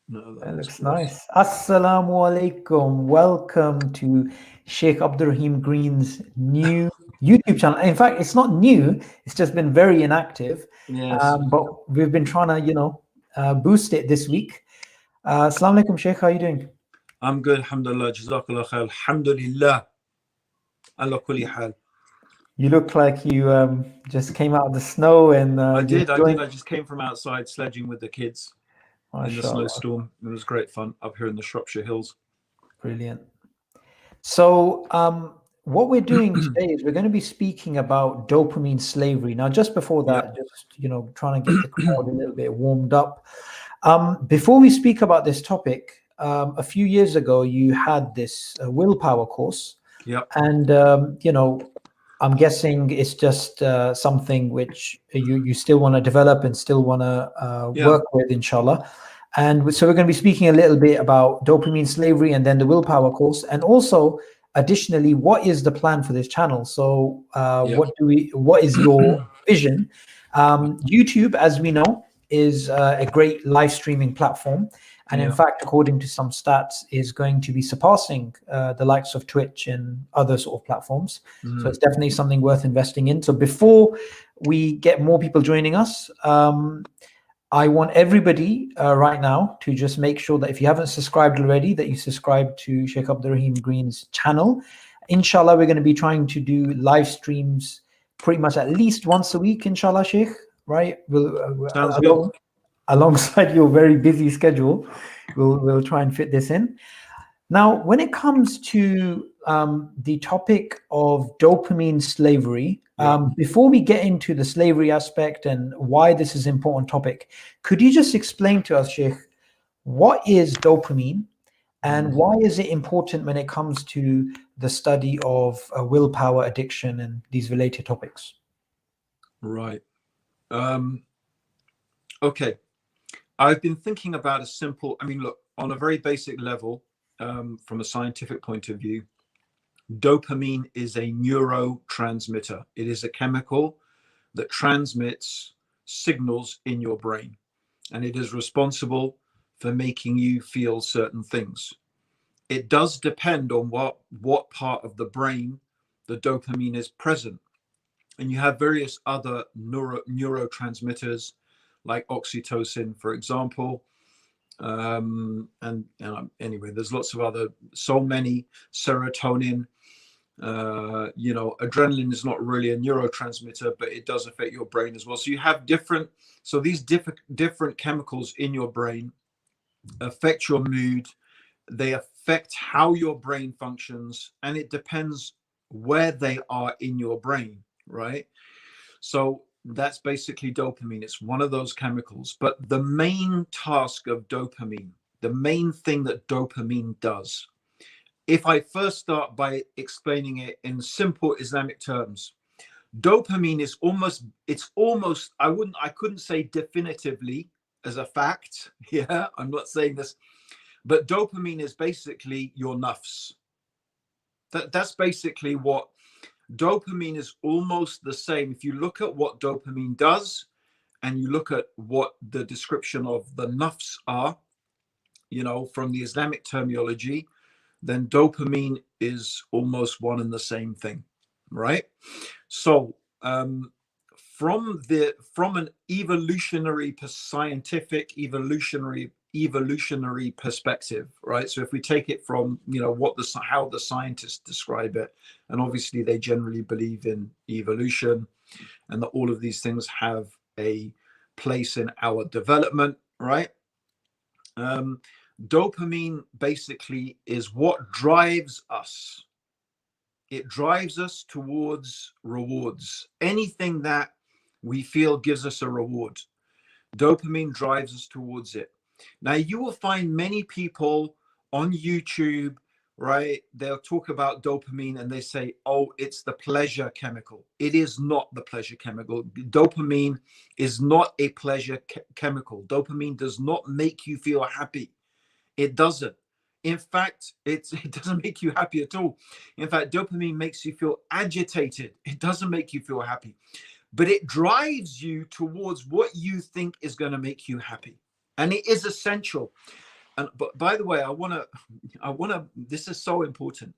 No, that That looks looks good. nice. Assalamu alaikum. Welcome to Sheikh Abdurraheem Green's new YouTube channel. In fact, it's not new, it's just been very inactive. Yes, But we've been trying to, boost it this week. Assalamu alaikum, Sheikh. How are you doing? I'm good. Alhamdulillah. Jazakallah khair. Alhamdulillah. Allah kulli hal. You look like you just came out of the snow and I you're did. I enjoying. did. I just came from outside sledging with the kids in the MashaAllah. snowstorm. It was great fun up here in the Shropshire Hills. Brilliant. So, what we're doing today is we're going to be speaking about dopamine slavery. Now, just before Yep. that, just trying to get the crowd a little bit warmed up. Before we speak about this topic, a few years ago, you had this willpower course, Yep. and I'm guessing it's just something which you still want to develop and still want to Yeah. work with, inshallah. And so we're going to be speaking a little bit about dopamine slavery and then the willpower course, and also additionally, what is the plan for this channel? So, Yep. what is your vision? YouTube, as we know, is a great live streaming platform. And in Yeah. fact, according to some stats, is going to be surpassing the likes of Twitch and other sort of platforms. So Mm. it's definitely something worth investing in. So before we get more people joining us, I want everybody right now to just make sure that if you haven't subscribed already, that you subscribe to Sheikh Abdurrahim Green's channel. Inshallah, we're going to be trying to do live streams pretty much at least once a week, inshallah, Sheikh. Right? Sounds good. Alongside your very busy schedule, we'll try and fit this in. Now, when it comes to the topic of dopamine slavery, Yep. before we get into the slavery aspect and why this is an important topic, could you just explain to us, Sheikh, what is dopamine and Mm. why is it important when it comes to the study of willpower, addiction, and these related topics? Right. Um, okay. I've been thinking about a simple, I mean, look, on a very basic level, from a scientific point of view, dopamine is a neurotransmitter. It is a chemical that transmits signals in your brain, and it is responsible for making you feel certain things. It does depend on what part of the brain the dopamine is present. And you have various other neurotransmitters like oxytocin, for example. Anyway, there's lots of other, so many, serotonin. Adrenaline is not really a neurotransmitter, but it does affect your brain as well. So you have these different chemicals in your brain affect your mood. They affect how your brain functions, and it depends where they are in your brain, right? So that's basically dopamine. It's one of those chemicals. But the main task of dopamine, the main thing that dopamine does, if I first start by explaining it in simple Islamic terms, dopamine is almost I couldn't say definitively as a fact. Yeah, I'm not saying this, but dopamine is basically your nafs. That's basically what dopamine is. Almost the same. If you look at what dopamine does and you look at what the description of the nafs are, from the Islamic terminology, then dopamine is almost one and the same thing, right? So from an scientific evolutionary perspective, right? So if we take it from how the scientists describe it, and obviously they generally believe in evolution and that all of these things have a place in our development, right? Dopamine basically is what drives us. It drives us towards rewards. Anything that we feel gives us a reward, dopamine drives us towards it. Now, you will find many people on YouTube, right? They'll talk about dopamine and they say, oh, it's the pleasure chemical. It is not the pleasure chemical. Dopamine is not a pleasure chemical. Dopamine does not make you feel happy. It doesn't. In fact, it doesn't make you happy at all. In fact, dopamine makes you feel agitated. It doesn't make you feel happy, but it drives you towards what you think is going to make you happy. And it is essential. And but by the way, I wanna this is so important.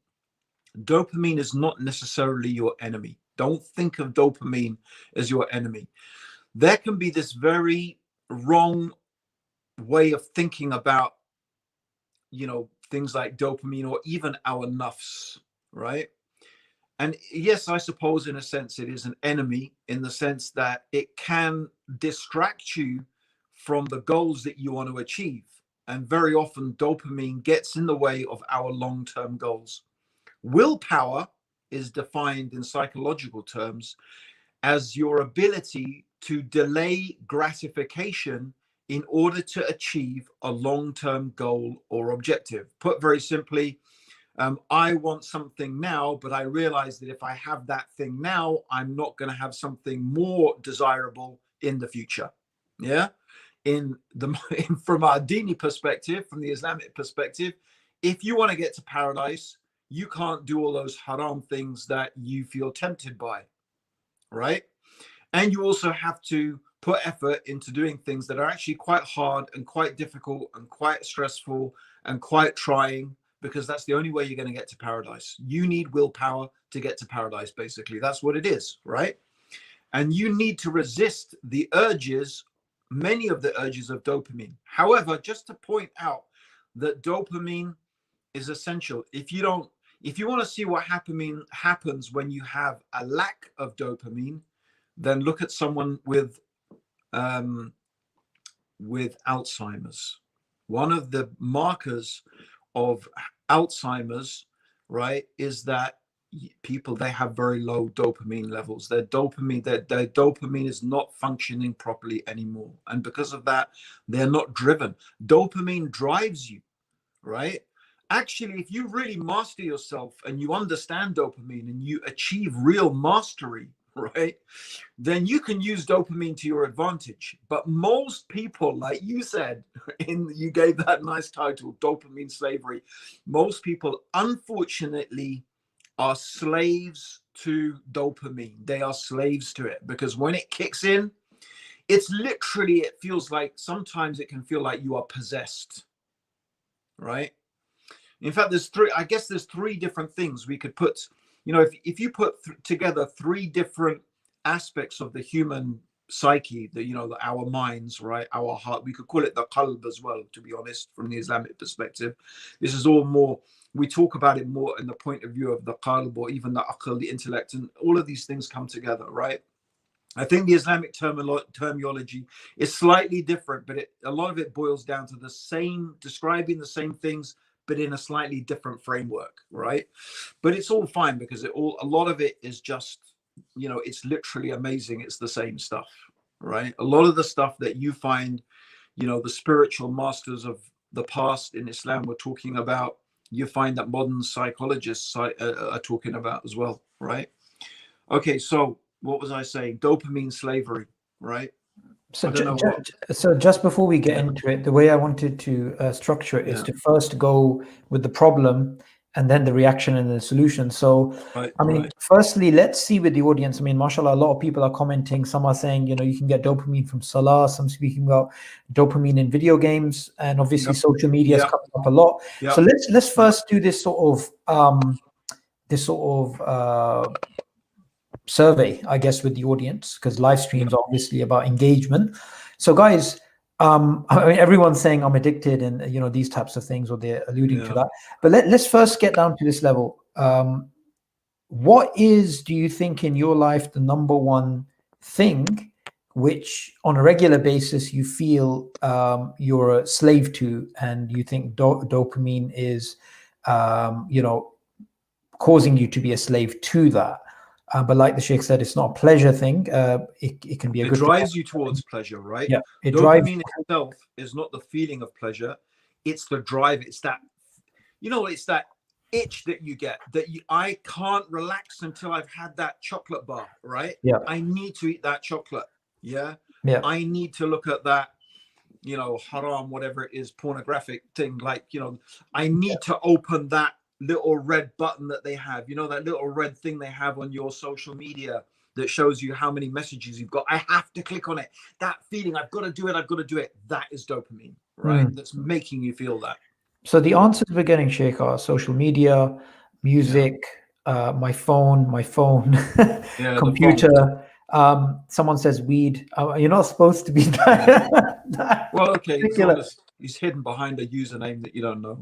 Dopamine is not necessarily your enemy. Don't think of dopamine as your enemy. There can be this very wrong way of thinking about, things like dopamine or even our nafs, right? And yes, I suppose in a sense it is an enemy in the sense that it can distract you from the goals that you want to achieve. And very often dopamine gets in the way of our long-term goals. Willpower is defined in psychological terms as your ability to delay gratification in order to achieve a long-term goal or objective. Put very simply, I want something now, but I realize that if I have that thing now, I'm not going to have something more desirable in the future. Yeah. From our Dini perspective, from the Islamic perspective, if you want to get to paradise, you can't do all those haram things that you feel tempted by, right? And you also have to put effort into doing things that are actually quite hard and quite difficult and quite stressful and quite trying, because that's the only way you're going to get to paradise. You need willpower to get to paradise, basically. That's what it is, right? And you need to resist the urges, many of the urges of dopamine. However, just to point out that dopamine is essential. If you want to see what happens when you have a lack of dopamine, then look at someone with Alzheimer's. One of the markers of Alzheimer's, right, is that they have very low dopamine levels. Their dopamine is not functioning properly anymore, and because of that, they're not driven. Dopamine drives you, right? Actually, if you really master yourself and you understand dopamine and you achieve real mastery, right, then you can use dopamine to your advantage. But most people, like you said, you gave that nice title, Dopamine Slavery. Most people, unfortunately, are slaves to dopamine. They are slaves to it because when it kicks in, it feels like, sometimes it can feel like you are possessed, right? In fact, there's three different things we could put. If you put together three different aspects of the human psyche, our minds, right, our heart, we could call it the qalb as well, to be honest, from the Islamic perspective. This is all more, we talk about it more in the point of view of the qalb, or even the aql, the intellect, and all of these things come together, right? I think the Islamic terminology is slightly different, but a lot of it boils down to describing the same things, but in a slightly different framework, right? But it's all fine because a lot of it is just, it's literally amazing. It's the same stuff, right? A lot of the stuff that you find, the spiritual masters of the past in Islam were talking about, you find that modern psychologists are talking about as well, right? Okay, so what was I saying? Dopamine slavery, right? So, just before we get into it, the way I wanted to structure it is to first go with the problem and then the reaction and the solution. So, firstly, let's see with the audience. I mean, mashallah, a lot of people are commenting. Some are saying, you can get dopamine from salah. Some speaking about dopamine in video games, and obviously social media is coming up a lot. So let's first do this sort of survey, I guess, with the audience, because live streams are obviously about engagement. So guys, everyone's saying I'm addicted and these types of things, or they're alluding to that. But let's first get down to this level. What is, do you think, in your life the number one thing which on a regular basis you feel you're a slave to, and you think dopamine is causing you to be a slave to that? But like the Sheikh said, it's not a pleasure thing. It can be it drives you towards pleasure, right? Yeah, dopamine itself is not the feeling of pleasure; it's the drive. It's that, it's that itch that you get, I can't relax until I've had that chocolate bar, right? Yeah, I need to eat that chocolate. Yeah, I need to look at that, haram, whatever it is, pornographic thing. Like, I need to open that little red button that they have, that little red thing they have on your social media that shows you how many messages you've got. I have to click on it. That feeling, I've got to do it. That is dopamine, right? That's making you feel that. So the answers we're getting, Sheikh, are social media, Yeah. music, my phone, Yeah, the phone. computer. Someone says weed. You're not supposed to be that Well, okay, as long particular. as he's hidden behind a username that you don't know.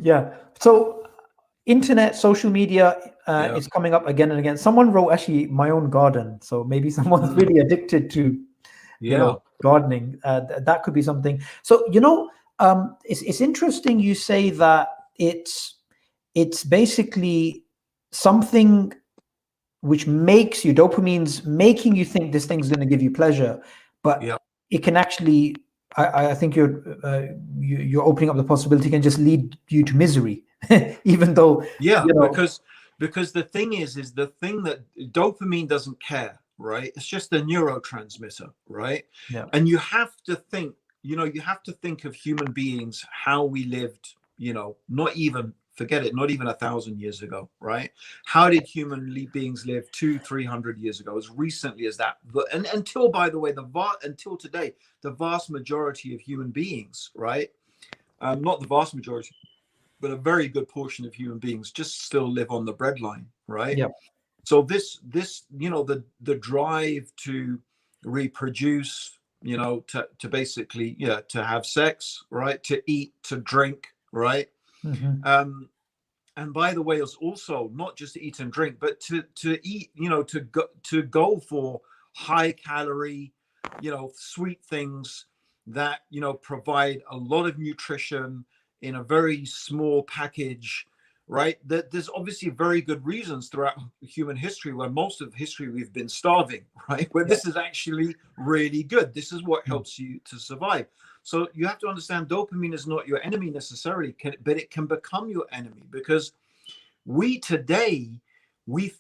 Yeah. So internet, social media, Yeah. is coming up again and again. Someone wrote actually my own garden. So maybe someone's Mm, really addicted to, yeah. gardening. That could be something. So, it's interesting you say that it's basically something which makes you, dopamine's making you think this thing's going to give you pleasure, but Yeah. it can actually, I think you're opening up the possibility it can just lead you to misery, even though, Yeah. you know, Because the thing is the thing that dopamine doesn't care, right? It's just a neurotransmitter, right? yeah, And you have to think, you have to think of human beings, how we lived, not even, forget it, not even 1,000 years ago, right? How did human beings live 200-300 years ago, as recently as that? And until, by the way, until today, the vast majority of human beings, right? Not the vast majority, but a very good portion of human beings just still live on the breadline, right? yeah, So this the drive to reproduce, to basically, to have sex, right, to eat, to drink, right. hmm And by the way, it's also not just to eat and drink, but to eat, to go for high calorie, sweet things that provide a lot of nutrition in a very small package, right? That there's obviously very good reasons throughout human history, where most of history we've been starving, right? Where yeah, this is actually really good. This is what helps you to survive. So you have to understand, dopamine is not your enemy necessarily, but it can become your enemy, because we today, we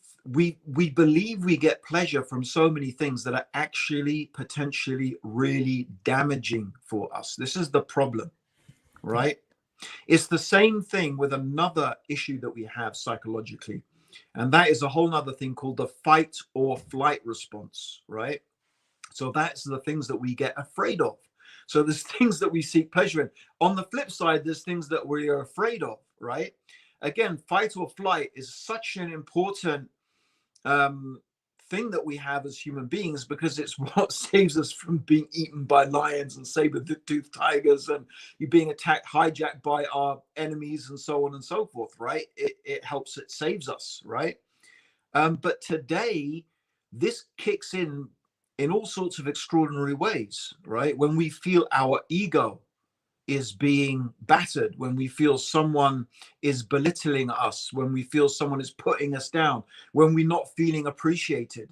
believe we get pleasure from so many things that are actually potentially really damaging for us. This is the problem, yeah, right? It's the same thing with another issue that we have psychologically, and that is a whole nother thing called the fight or flight response, right? So that's the things that we get afraid of. So there's things that we seek pleasure in. On the flip side, there's things that we are afraid of, right? Again, fight or flight is such an important um, thing that we have as human beings, because it's what saves us from being eaten by lions and saber-toothed tigers, and you being attacked, hijacked by our enemies, and so on and so forth, right? It helps, it saves us, right? But today, this kicks in all sorts of extraordinary ways, right? When we feel our ego is being battered, when we feel someone is belittling us, when we feel someone is putting us down, when we're not feeling appreciated,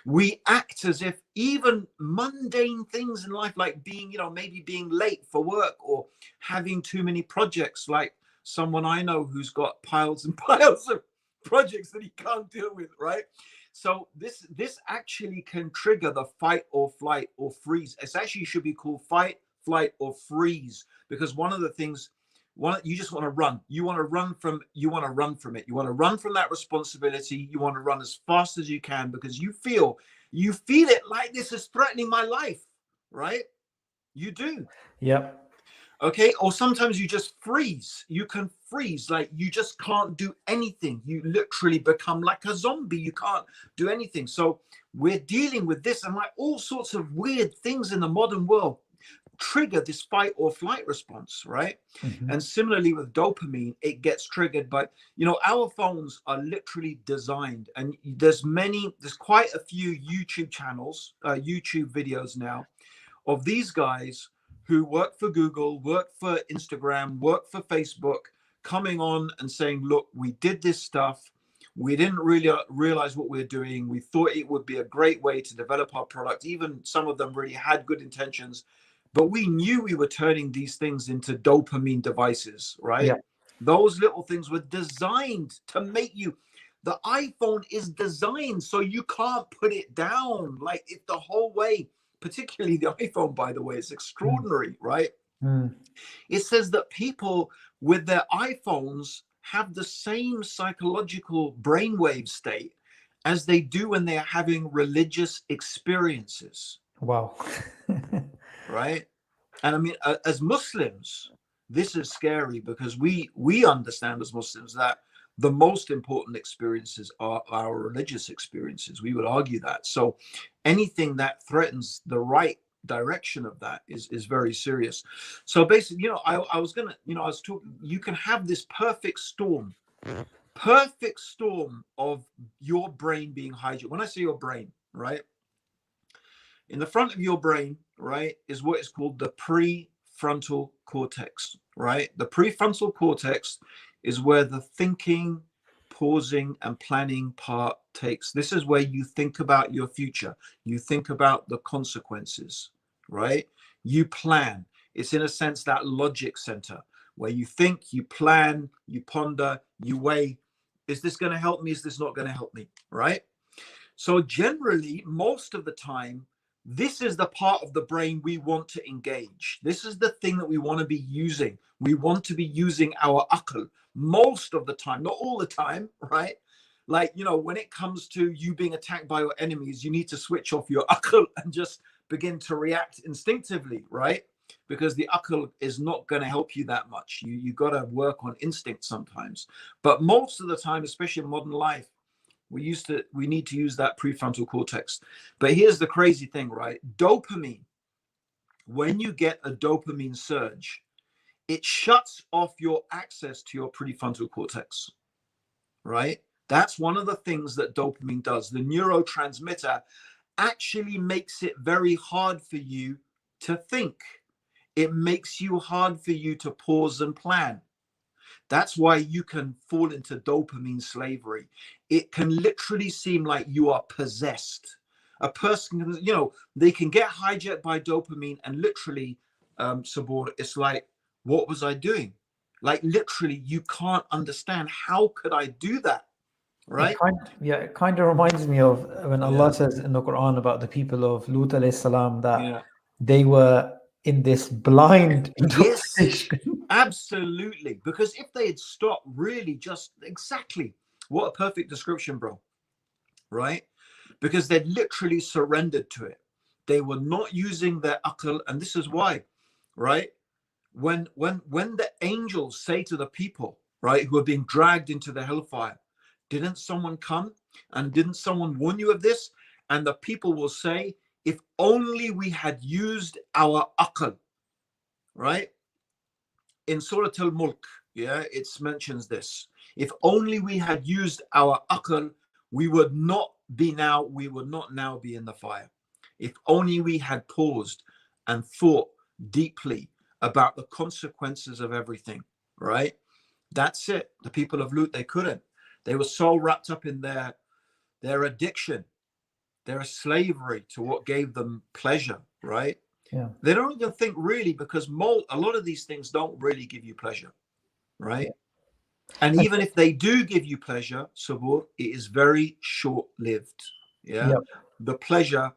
we act as if even mundane things in life, like being, maybe being late for work, or having too many projects, like someone I know who's got piles and piles of projects that he can't deal with, right? So this actually can trigger the fight or flight or freeze. It actually should be called fight, flight, or freeze, because one of the things, you just want to run. You want to run from it. You want to run from that responsibility. You want to run as fast as you can, because you feel it like this is threatening my life, right? You do. yeah, Okay. Or sometimes you just freeze. You can freeze, like you just can't do anything. You literally become like a zombie. You can't do anything. So we're dealing with this, and like all sorts of weird things in the modern world trigger this fight or flight response, right? hmm And similarly with dopamine, it gets triggered by, our phones are literally designed, and there's quite a few YouTube channels, YouTube videos now, of these guys who work for Google, work for Instagram, work for Facebook, coming on and saying, look, we did this stuff. We didn't really realize what we're doing. We thought it would be a great way to develop our product. Even some of them really had good intentions, but we knew we were turning these things into dopamine devices, yeah, right? Those little things were designed to make you, the iPhone is designed so you can't put it down, like it the whole way. Particularly the iPhone, by the way, it's extraordinary, right? mm. It says that people with their iPhones have the same psychological brainwave state as they do when they're having religious experiences, Wow. right? And I mean, as Muslims, this is scary because we understand as Muslims that the most important experiences are our religious experiences. We would argue that. So anything that threatens the right direction of that is very serious. So basically, I was gonna, I was talking, you can have this perfect storm of your brain being hijacked. When I say your brain, right? In the front of your brain, right, is what is called the prefrontal cortex, right? The prefrontal cortex is where the thinking, pausing, and planning part takes. This is where you think about your future. You think about the consequences, right? You plan. It's in a sense that logic center where you think, you plan, you ponder, you weigh. Is this going to help me? Is this not going to help me? Right? So generally, most of the time, this is the part of the brain we want to engage. This is the thing that we want to be using. We want to be using our aql most of the time, not all the time, right? Like, when it comes to you being attacked by your enemies, you need to switch off your aql and just begin to react instinctively, right? Because the aql is not going to help you that much. You got to work on instinct sometimes. But most of the time, especially in modern life, we need to use that prefrontal cortex. But here's the crazy thing, right? Dopamine, when you get a dopamine surge, it shuts off your access to your prefrontal cortex, right? That's one of the things that dopamine does. The neurotransmitter actually makes it very hard for you to think. It makes you hard for you to pause and plan. That's why you can fall into dopamine slavery. It can literally seem like you are possessed. A person can, they can get hijacked by dopamine and literally, Sabor, it's like, what was I doing? Like literally, you can't understand. How could I do that? Right? It kind of reminds me of when Allah says in the Quran about the people of Lut alayhi salam that they were in this blind intoxication. Yes, absolutely. Because if they had stopped really just exactly, what a perfect description, bro. Right? Because they'd literally surrendered to it. They were not using their aql, and this is why, right? When the angels say to the people, right, who are being dragged into the hellfire, didn't someone come and didn't someone warn you of this? And the people will say, if only we had used our aql, right? In Surah Al-Mulk, it mentions this. If only we had used our aql, we would not now be in the fire. If only we had paused and thought deeply about the consequences of everything, right? That's it. The people of Lut, they couldn't. They were so wrapped up in their addiction, their slavery to what gave them pleasure, right? Yeah. They don't even think really, because a lot of these things don't really give you pleasure, right? Yeah. And even if they do give you pleasure, Sabur, it is very short-lived. Yeah. Yep. The pleasure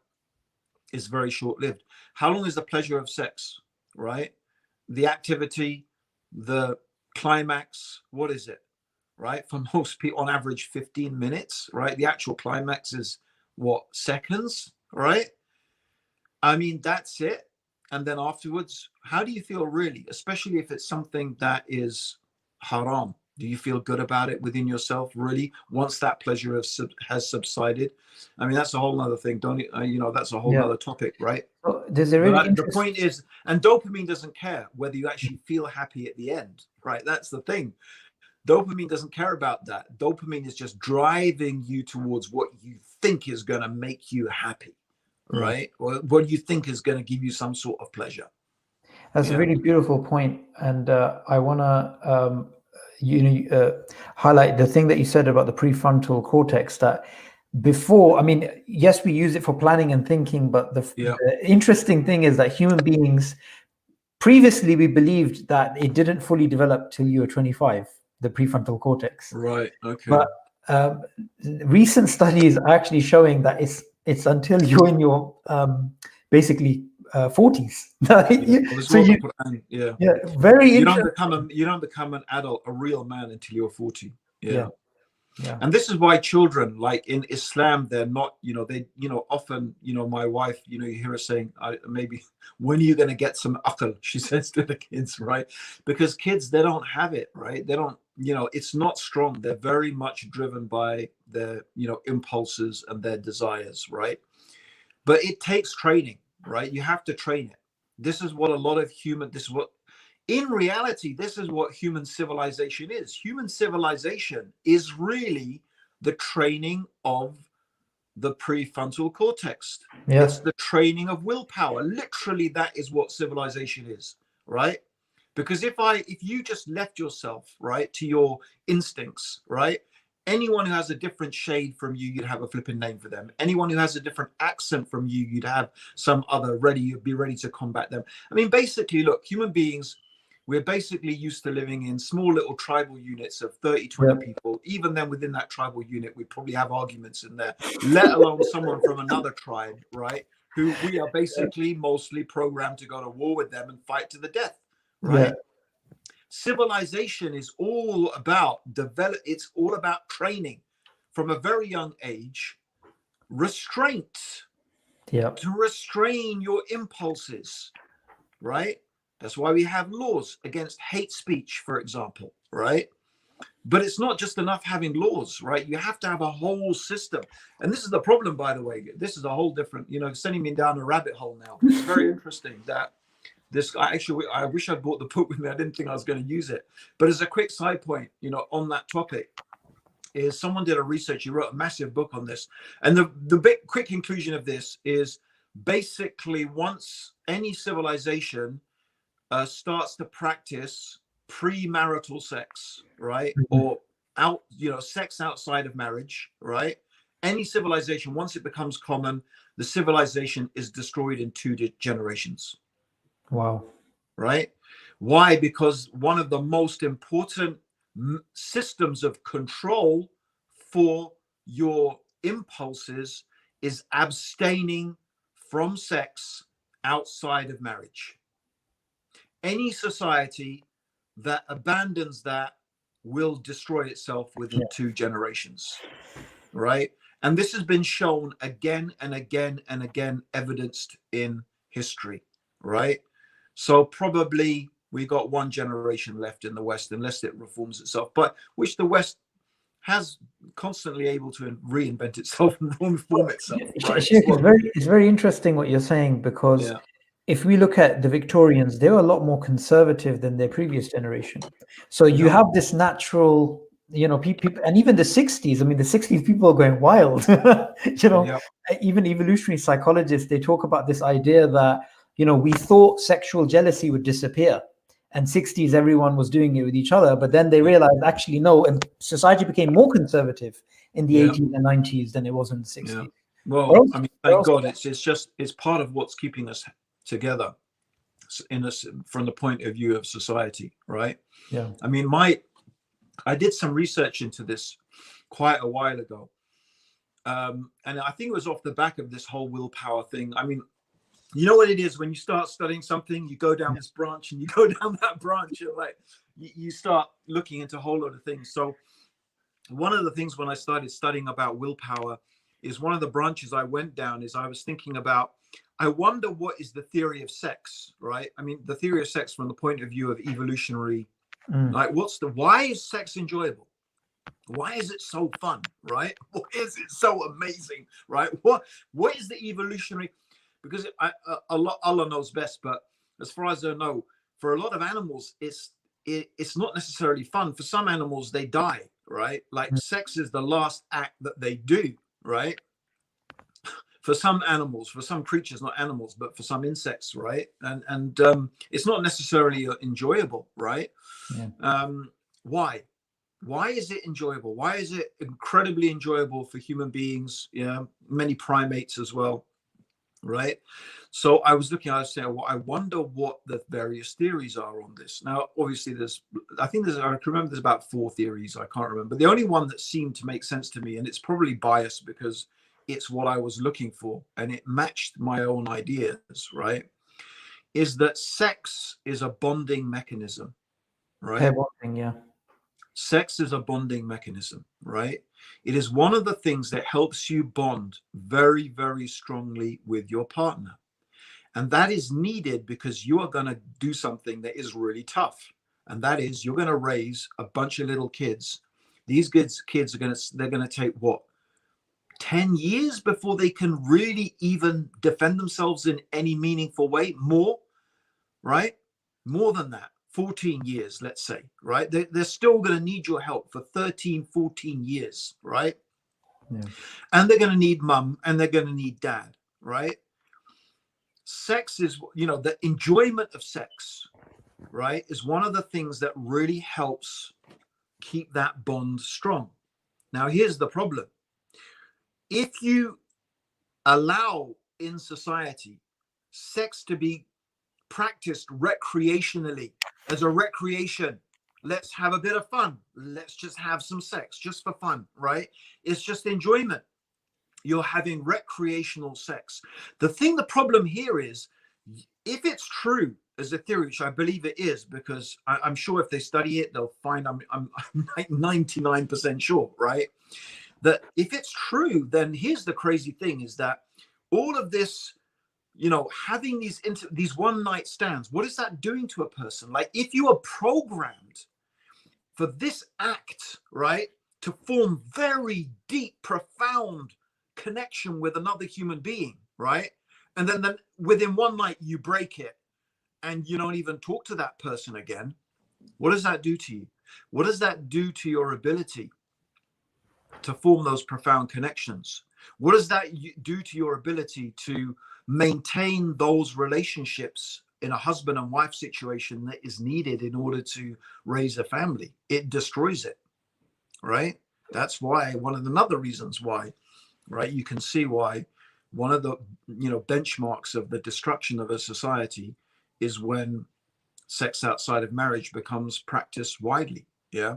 is very short-lived. How long is the pleasure of sex, right? The activity, the climax, what is it, right? For most people, on average, 15 minutes, right? The actual climax is what, seconds, right? I mean, that's it. And then afterwards, how do you feel really, especially if it's something that is haram? Do you feel good about it within yourself, really, once that pleasure has subsided? I mean, that's a whole other thing, don't you? That's a whole other topic, right? So there's a really the point is, and dopamine doesn't care whether you actually feel happy at the end, right? That's the thing. Dopamine doesn't care about that. Dopamine is just driving you towards what you think is going to make you happy, right? Or what you think is going to give you some sort of pleasure. That's a really beautiful point. And I want to highlight the thing that you said about the prefrontal cortex, that before, I mean, yes, we use it for planning and thinking, but the interesting thing is that human beings, previously we believed that it didn't fully develop till you were 25, the prefrontal cortex. Right, okay. But recent studies are actually showing that it's until you're in your basically 40s. Very you interesting. You don't become an adult, a real man, until you're 40. Yeah. Yeah. And this is why children, like in Islam, they're not, often, my wife, you hear her saying, maybe, when are you going to get some aql? She says to the kids, right? Because kids, they don't have it, right? They don't, it's not strong. They're very much driven by their, impulses and their desires, right? But it takes training, right? You have to train it. This is what in reality, this is what human civilization is. Human civilization is really the training of the prefrontal cortex. Yeah. It's the training of willpower. Literally, that is what civilization is, right? Because if you just left yourself, right, to your instincts, right? Anyone who has a different shade from you, you'd have a flipping name for them. Anyone who has a different accent from you, you'd have some other you'd be ready to combat them. I mean, basically, look, human beings, we're basically used to living in small little tribal units of 30, 20 people. Even then, within that tribal unit, we probably have arguments in there, let alone someone from another tribe, right? Who we are basically mostly programmed to go to war with them and fight to the death, right? Yeah. Civilization is all about it's all about training from a very young age, restraint, to restrain your impulses, right? That's why we have laws against hate speech, for example, right? But it's not just enough having laws, right? You have to have a whole system. And this is the problem, by the way. This is a whole different, sending me down a rabbit hole now. It's very interesting that I wish I'd brought the book with me. I didn't think I was going to use it. But as a quick side point, on that topic, is someone did a research. He wrote a massive book on this. And the quick conclusion of this is basically once any civilization starts to practice premarital sex, right? Or sex outside of marriage, right? Any civilization, once it becomes common, the civilization is destroyed in 2 generations. Wow. Right? Why? Because one of the most important systems of control for your impulses is abstaining from sex outside of marriage. Any society that abandons that will destroy itself within 2 generations, right? And this has been shown again and again and again, evidenced in history, right? So probably we got 1 generation left in the West, unless it reforms itself, but which the West has constantly able to reinvent itself and reform itself. Right? Sheik, it's very interesting what you're saying, because if we look at the Victorians, they were a lot more conservative than their previous generation. So you have this natural, people, and even the 60s. I mean, the 60s people are going wild. Even evolutionary psychologists, they talk about this idea that, we thought sexual jealousy would disappear. And 60s, everyone was doing it with each other. But then they realized, actually, no. And society became more conservative in the 80s and 90s than it was in the 60s. Yeah. Well, I mean, thank God, it's part of what's keeping us together from the point of view of society, right? Yeah. I mean, I did some research into this quite a while ago. And I think it was off the back of this whole willpower thing. I mean, you know what it is when you start studying something, you go down this branch and you go down that branch, and like you start looking into a whole lot of things. So one of the things when I started studying about willpower is one of the branches I went down is I was thinking about, I wonder what is the theory of sex, right? I mean, the theory of sex from the point of view of evolutionary, like why is sex enjoyable? Why is it so fun, right? Why is it so amazing, right? What is the evolutionary? Because Allah knows best, but as far as I know, for a lot of animals, it's not necessarily fun. For some animals, they die, right? Like sex is the last act that they do, right? For some animals, for some creatures, not animals, but for some insects, right? And it's not necessarily enjoyable, right? Yeah. Why? Why is it enjoyable? Why is it incredibly enjoyable for human beings? Many primates as well. Right. So I was saying, well, I wonder what the various theories are on this. Now, obviously, I can remember there's about 4 theories. I can't remember. The only one that seemed to make sense to me, and it's probably biased because it's what I was looking for and it matched my own ideas, right, is that sex is a bonding mechanism, right? Pair bonding, yeah. Sex is a bonding mechanism, right? It is one of the things that helps you bond very, very strongly with your partner. And that is needed because you are going to do something that is really tough. And that is you're going to raise a bunch of little kids. These kids are they're going to take what, 10 years before they can really even defend themselves in any meaningful way? More, right? More than that, 14 years, let's say, right? They're still going to need your help for 13, 14 years, right? Yeah. And they're going to need mum and they're going to need dad, right? Sex is, the enjoyment of sex, right, is one of the things that really helps keep that bond strong. Now, here's the problem. If you allow in society sex to be practiced recreationally as a recreation, let's have a bit of fun, let's just have some sex just for fun, right? It's just enjoyment. You're having recreational sex. The problem here is, if it's true as a theory, which I believe it is, because I'm sure if they study it, they'll find I'm like 99% sure, right? That if it's true, then here's the crazy thing is that all of this, having these one night stands, what is that doing to a person? Like, if you are programmed for this act, right, to form very deep, profound connection with another human being, right? And then within one night you break it and you don't even talk to that person again. What does that do to you? What does that do to your ability to form those profound connections? What does that do to your ability to maintain those relationships in a husband and wife situation that is needed in order to raise a family? It destroys it, right? That's why one of the other reasons why, right? You can see why one of the benchmarks of the destruction of a society is when sex outside of marriage becomes practiced widely. Yeah.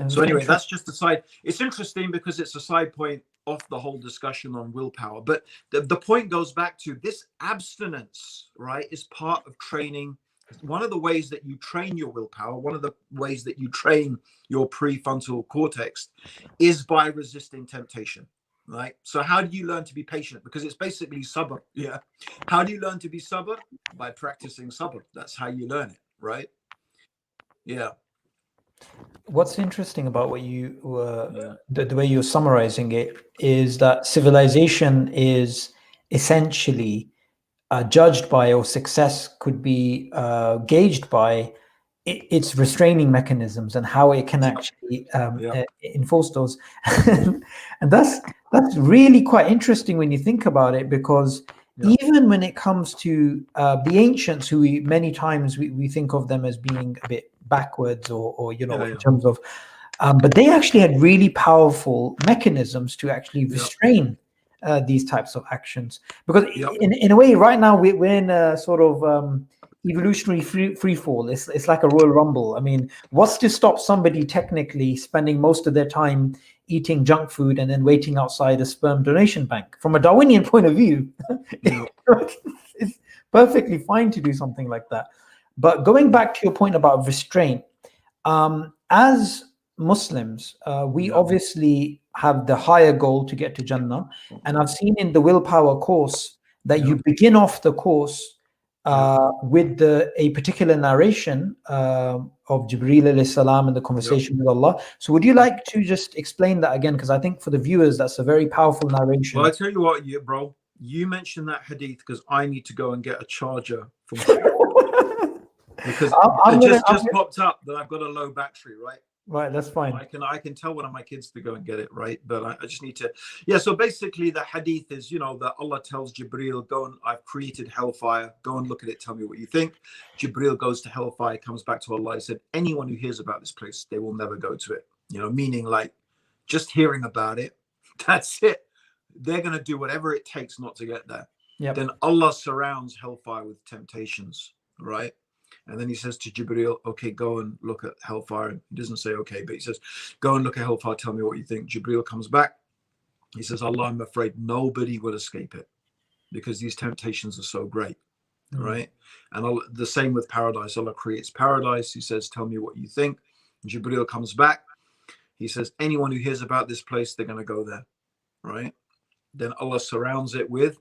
So anyway, that's just a side. It's interesting because it's a side point off the whole discussion on willpower. But the point goes back to this abstinence, right, is part of training. One of the ways that you train your willpower, one of the ways that you train your prefrontal cortex is by resisting temptation, right? So how do you learn to be patient? Because it's basically sabr. Yeah. How do you learn to be sabr? By practicing sabr. That's how you learn it, right? Yeah. What's interesting about what you the way you're summarizing it is that civilization is essentially judged by, or success could be gauged by, its restraining mechanisms and how it can actually enforce those. And that's really quite interesting when you think about it, because even when it comes to the ancients, who many times we think of them as being a bit backwards, or in terms of, but they actually had really powerful mechanisms to actually restrain these types of actions. Because in a way, right now we're in a sort of evolutionary free fall. It's like a Royal Rumble. I mean, what's to stop somebody technically spending most of their time eating junk food and then waiting outside a sperm donation bank? From a Darwinian point of view, it's perfectly fine to do something like that. But going back to your point about restraint, as Muslims, we obviously have the higher goal to get to Jannah. And I've seen in the willpower course that you begin off the course with a particular narration of Jibreel alayhi salam and the conversation with Allah. So would you like to just explain that again? Because I think for the viewers, that's a very powerful narration. Well, I tell you what, bro, you mentioned that hadith because I need to go and get a charger from because it just popped up that I've got a low battery, right? Right, that's fine. I can tell one of my kids to go and get it, right? But I just need to. Yeah, so basically the hadith is, that Allah tells Jibreel, go and I've created hellfire. Go and look at it. Tell me what you think. Jibreel goes to hellfire, comes back to Allah. He said, anyone who hears about this place, they will never go to it. Meaning like just hearing about it, that's it. They're going to do whatever it takes not to get there. Then Allah surrounds hellfire with temptations, right? And then he says to Jibreel, okay, go and look at hellfire. He doesn't say okay, but he says, go and look at hellfire. Tell me what you think. Jibreel comes back. He says, Allah, I'm afraid nobody will escape it because these temptations are so great, right? And the same with paradise. Allah creates paradise. He says, tell me what you think. Jibril comes back. He says, anyone who hears about this place, they're going to go there, right? Then Allah surrounds it with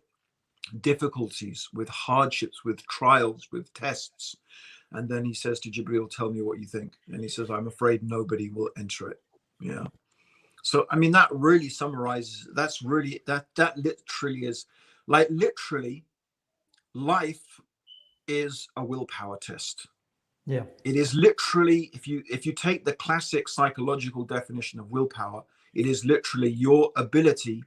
difficulties, with hardships, with trials, with tests. And then he says to Jibril, tell me what you think. And he says, I'm afraid nobody will enter it. Yeah. So, I mean, that really summarizes, that's really, that literally is, like, literally, life is a willpower test. Yeah. It is literally, if you take the classic psychological definition of willpower, it is literally your ability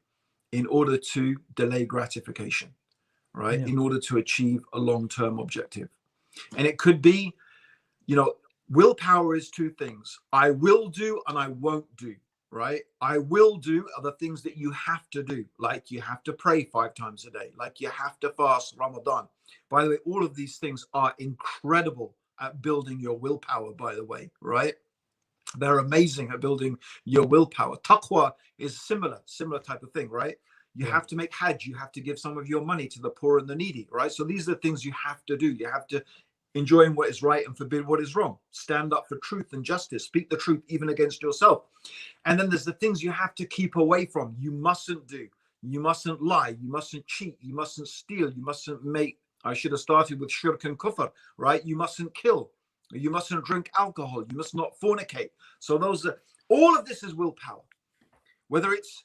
in order to delay gratification, right? Yeah. In order to achieve a long-term objective. And it could be, you know, willpower is two things. I will do and I won't do, right? I will do are the things that you have to do, like you have to pray 5 times a day, like you have to fast Ramadan. By the way, all of these things are incredible at building your willpower, by the way, right? They're amazing at building your willpower. Taqwa is similar type of thing, right? You have to make hajj, you have to give some of your money to the poor and the needy, right? So these are things you have to do. You have to enjoy what is right and forbid what is wrong. Stand up for truth and justice. Speak the truth even against yourself. And then there's the things you have to keep away from. You mustn't do. You mustn't lie. You mustn't cheat. You mustn't steal. You mustn't make, I should have started with shirk and kufr, right? You mustn't kill. You mustn't drink alcohol. You must not fornicate. So those are, all of this is willpower. Whether it's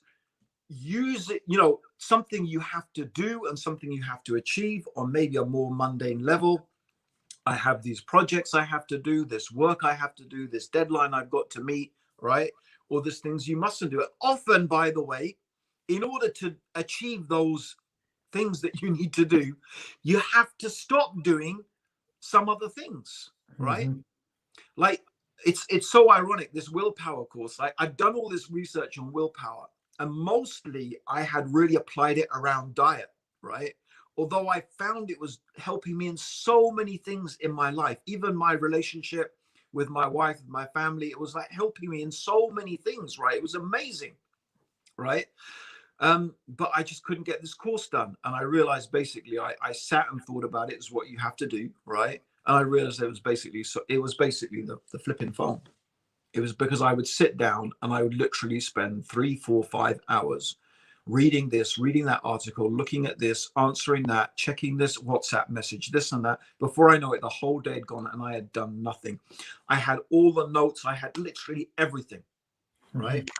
use it, you know, something you have to do and something you have to achieve on maybe a more mundane level. I have these projects I have to do, this work I have to do, this deadline I've got to meet, right? Or there's things you mustn't do. Often, by the way, in order to achieve those things that you need to do, you have to stop doing some other things, right? Like, it's so ironic, this willpower course. I've done all this research on willpower, and mostly I had really applied it around diet, right? Although I found it was helping me in so many things in my life, even my relationship with my wife, my family, it was like helping me in so many things, right? It was amazing, right? But I just couldn't get this course done. And I realized basically, I sat and thought about it as what you have to do, right? And I realized it was basically the flipping phone. It was because I would sit down and I would literally spend 3, 4, 5 hours reading this, reading that article, looking at this, answering that, checking this WhatsApp message, this and that. Before I know it, the whole day had gone and I had done nothing. I had all the notes. I had literally everything, right?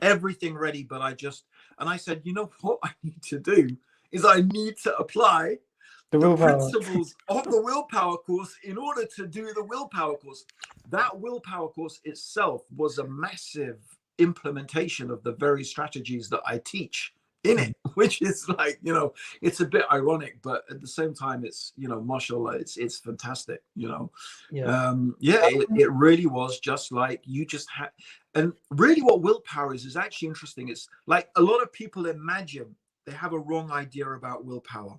Everything ready. But I said, you know what I need to do is I need to apply the principles of the willpower course in order to do the willpower course. That willpower course itself was a massive implementation of the very strategies that I teach in it, which is like, you know, it's a bit ironic, but at the same time, it's, you know, mashallah, it's fantastic, you know. It really was just like you just had. And really what willpower is actually interesting. It's like a lot of people imagine they have a wrong idea about willpower.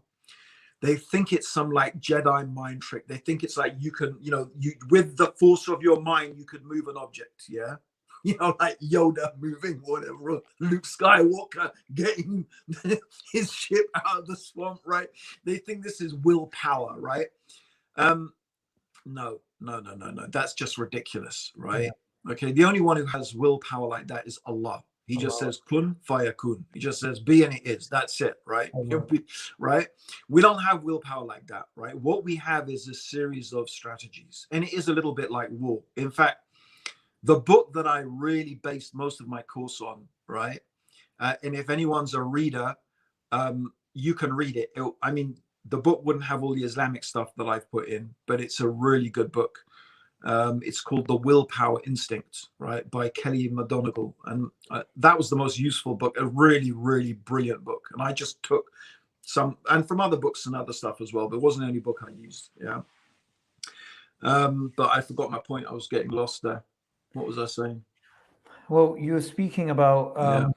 They think it's some like Jedi mind trick. They think it's like you can, you know, you with the force of your mind, you could move an object. Yeah. You know, like Yoda moving whatever, Luke Skywalker getting his ship out of the swamp, right? They think this is willpower, right? No. That's just ridiculous, right? Yeah. Okay. The only one who has willpower like that is Allah. He just says kun fayakun. He just says be and it is. That's it, right? Right? We don't have willpower like that, right? What we have is a series of strategies, and it is a little bit like war. In fact, the book that I really based most of my course on, right? And if anyone's a reader, you can read it. I mean, the book wouldn't have all the Islamic stuff that I've put in, but it's a really good book. It's called The Willpower Instinct, right, by Kelly McGonigal. And that was the most useful book, a really, really brilliant book. And I just took some, and from other books and other stuff as well, but it wasn't the only book I used, yeah. But I forgot my point. I was getting lost there. What was I saying? Well, you were speaking about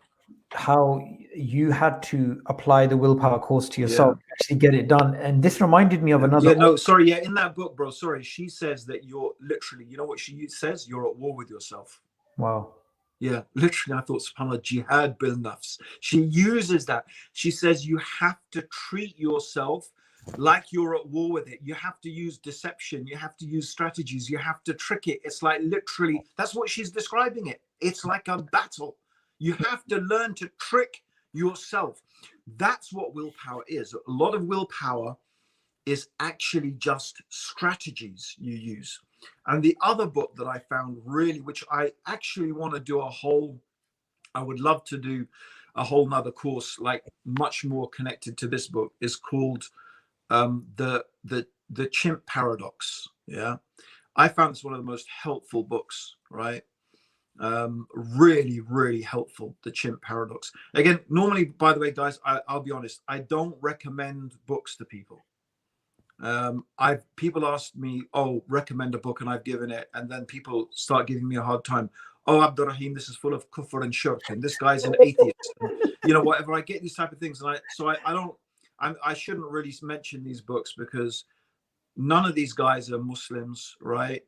how you had to apply the willpower course to yourself to actually get it done. And this reminded me of another. In that book, bro, she says that you're literally, you know what she says? You're at war with yourself. Wow. Yeah, literally, I thought, subhanAllah, jihad bil nafs. She uses that. She says you have to treat yourself like you're at war with it. You have to use deception. You have to use strategies. You have to trick it. It's like literally, that's what she's describing it. It's like a battle. You have to learn to trick yourself. That's what willpower is. A lot of willpower is actually just strategies you use. And the other book that I found really, which I actually want to do I would love to do a whole nother course, like much more connected to this book, is called the Chimp Paradox. Yeah, I found it's one of the most helpful books, right? Really, really helpful. The Chimp Paradox. Again, normally, by the way, guys, I'll be honest, I don't recommend books to people. People ask me, oh, recommend a book, and I've given it, and then people start giving me a hard time. Oh, Abdurraheem, this is full of kufr and shirk, and this guy's an atheist, and, you know, whatever. I get these type of things, and I shouldn't really mention these books because none of these guys are Muslims, right?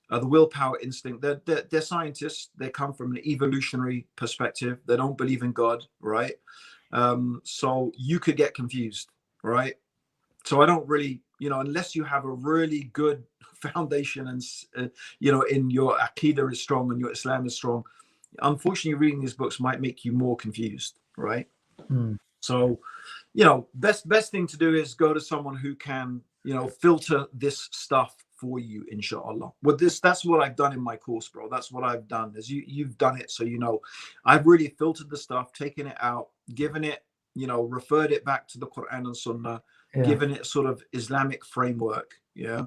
The Willpower Instinct, they're scientists. They come from an evolutionary perspective. They don't believe in God, right? So you could get confused, right? So I don't really, you know, unless you have a really good foundation and, you know, in your Aqidah is strong and your Islam is strong, unfortunately, reading these books might make you more confused, right? So, you know, best thing to do is go to someone who can, you know, filter this stuff for you, inshallah. With this, that's what I've done in my course, bro. That's what I've done. As you've done it, so you know, I've really filtered the stuff, taken it out, given it, you know, referred it back to the Quran and Sunnah, given it sort of Islamic framework. Yeah.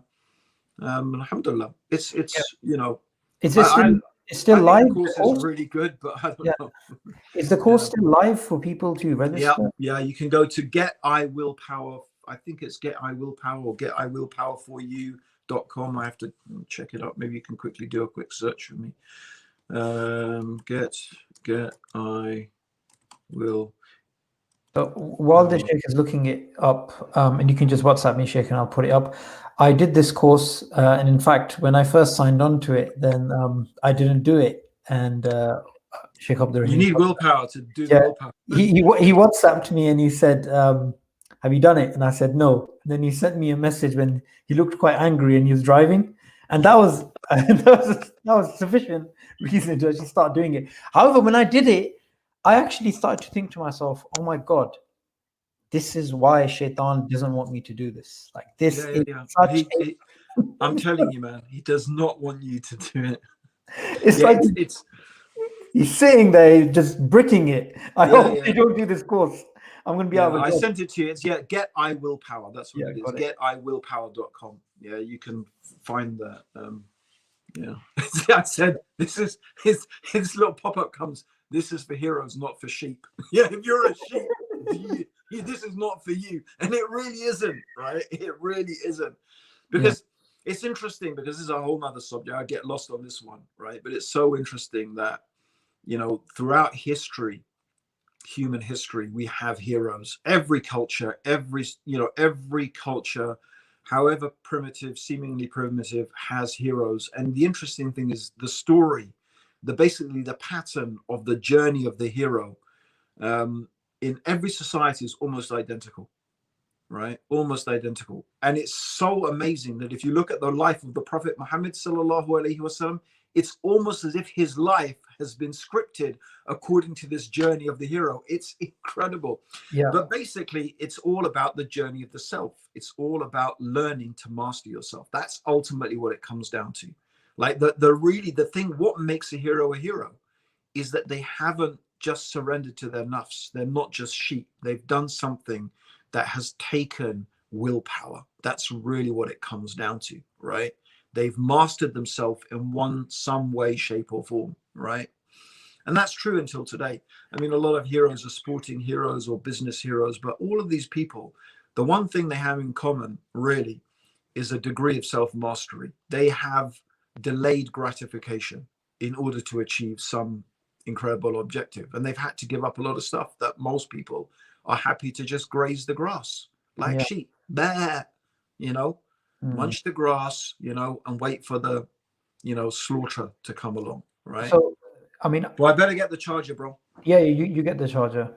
Alhamdulillah. It's you know, Is it still, it's still live? The course is really good, but I don't know. Is the course still live for people to register? Yeah. You can go to Get I Willpower. I think it's Get I Willpower or Get I Willpower for you.com. I have to check it up. Maybe you can quickly do a quick search for me. Get I Will. But while the Sheikh is looking it up, and you can just WhatsApp me, Sheikh, and I'll put it up. I did this course, and in fact, when I first signed on to it, then I didn't do it. And Sheikh Abdurraheem, you need willpower to do the willpower. He WhatsApped me and he said, "Have you done it?" And I said, "No." And then he sent me a message when he looked quite angry and he was driving, and that was that was sufficient reason to actually start doing it. However, when I did it, I actually started to think to myself, oh my God, this is why Shaitan doesn't want me to do this. Like this I'm telling you, man, he does not want you to do it. It's like he's sitting there just bricking it. I hope they don't do this course. I'm going to be out of a job. I sent it to you. It's Get I Willpower. That's what it is. GetIWillpower.com. Yeah, you can find that. I said this is his little pop-up comes. This is for heroes, not for sheep. Yeah, if you're a sheep, this is not for you. And it really isn't, right? It really isn't. Because it's interesting, because this is a whole nother subject. I get lost on this one, right? But it's so interesting that, you know, throughout history, human history, we have heroes. Every culture, every culture, however primitive, seemingly primitive, has heroes. And the interesting thing is the story, basically the pattern of the journey of the hero in every society is almost identical, right? Almost identical. And it's so amazing that if you look at the life of the Prophet Muhammad sallallahu alaihi wasallam, it's almost as if his life has been scripted according to this journey of the hero. It's incredible. Yeah. But basically, it's all about the journey of the self. It's all about learning to master yourself. That's ultimately what it comes down to. Like the thing, what makes a hero is that they haven't just surrendered to their nafs. They're not just sheep. They've done something that has taken willpower. That's really what it comes down to, right? They've mastered themselves in some way, shape, or form, right? And that's true until today. I mean, a lot of heroes are sporting heroes or business heroes, but all of these people, the one thing they have in common, really, is a degree of self-mastery. They have delayed gratification in order to achieve some incredible objective. And they've had to give up a lot of stuff that most people are happy to just graze the grass, like sheep. There, munch the grass, and wait for the, slaughter to come along, right? So, I mean, well, I better get the charger, bro. Yeah, you get the charger.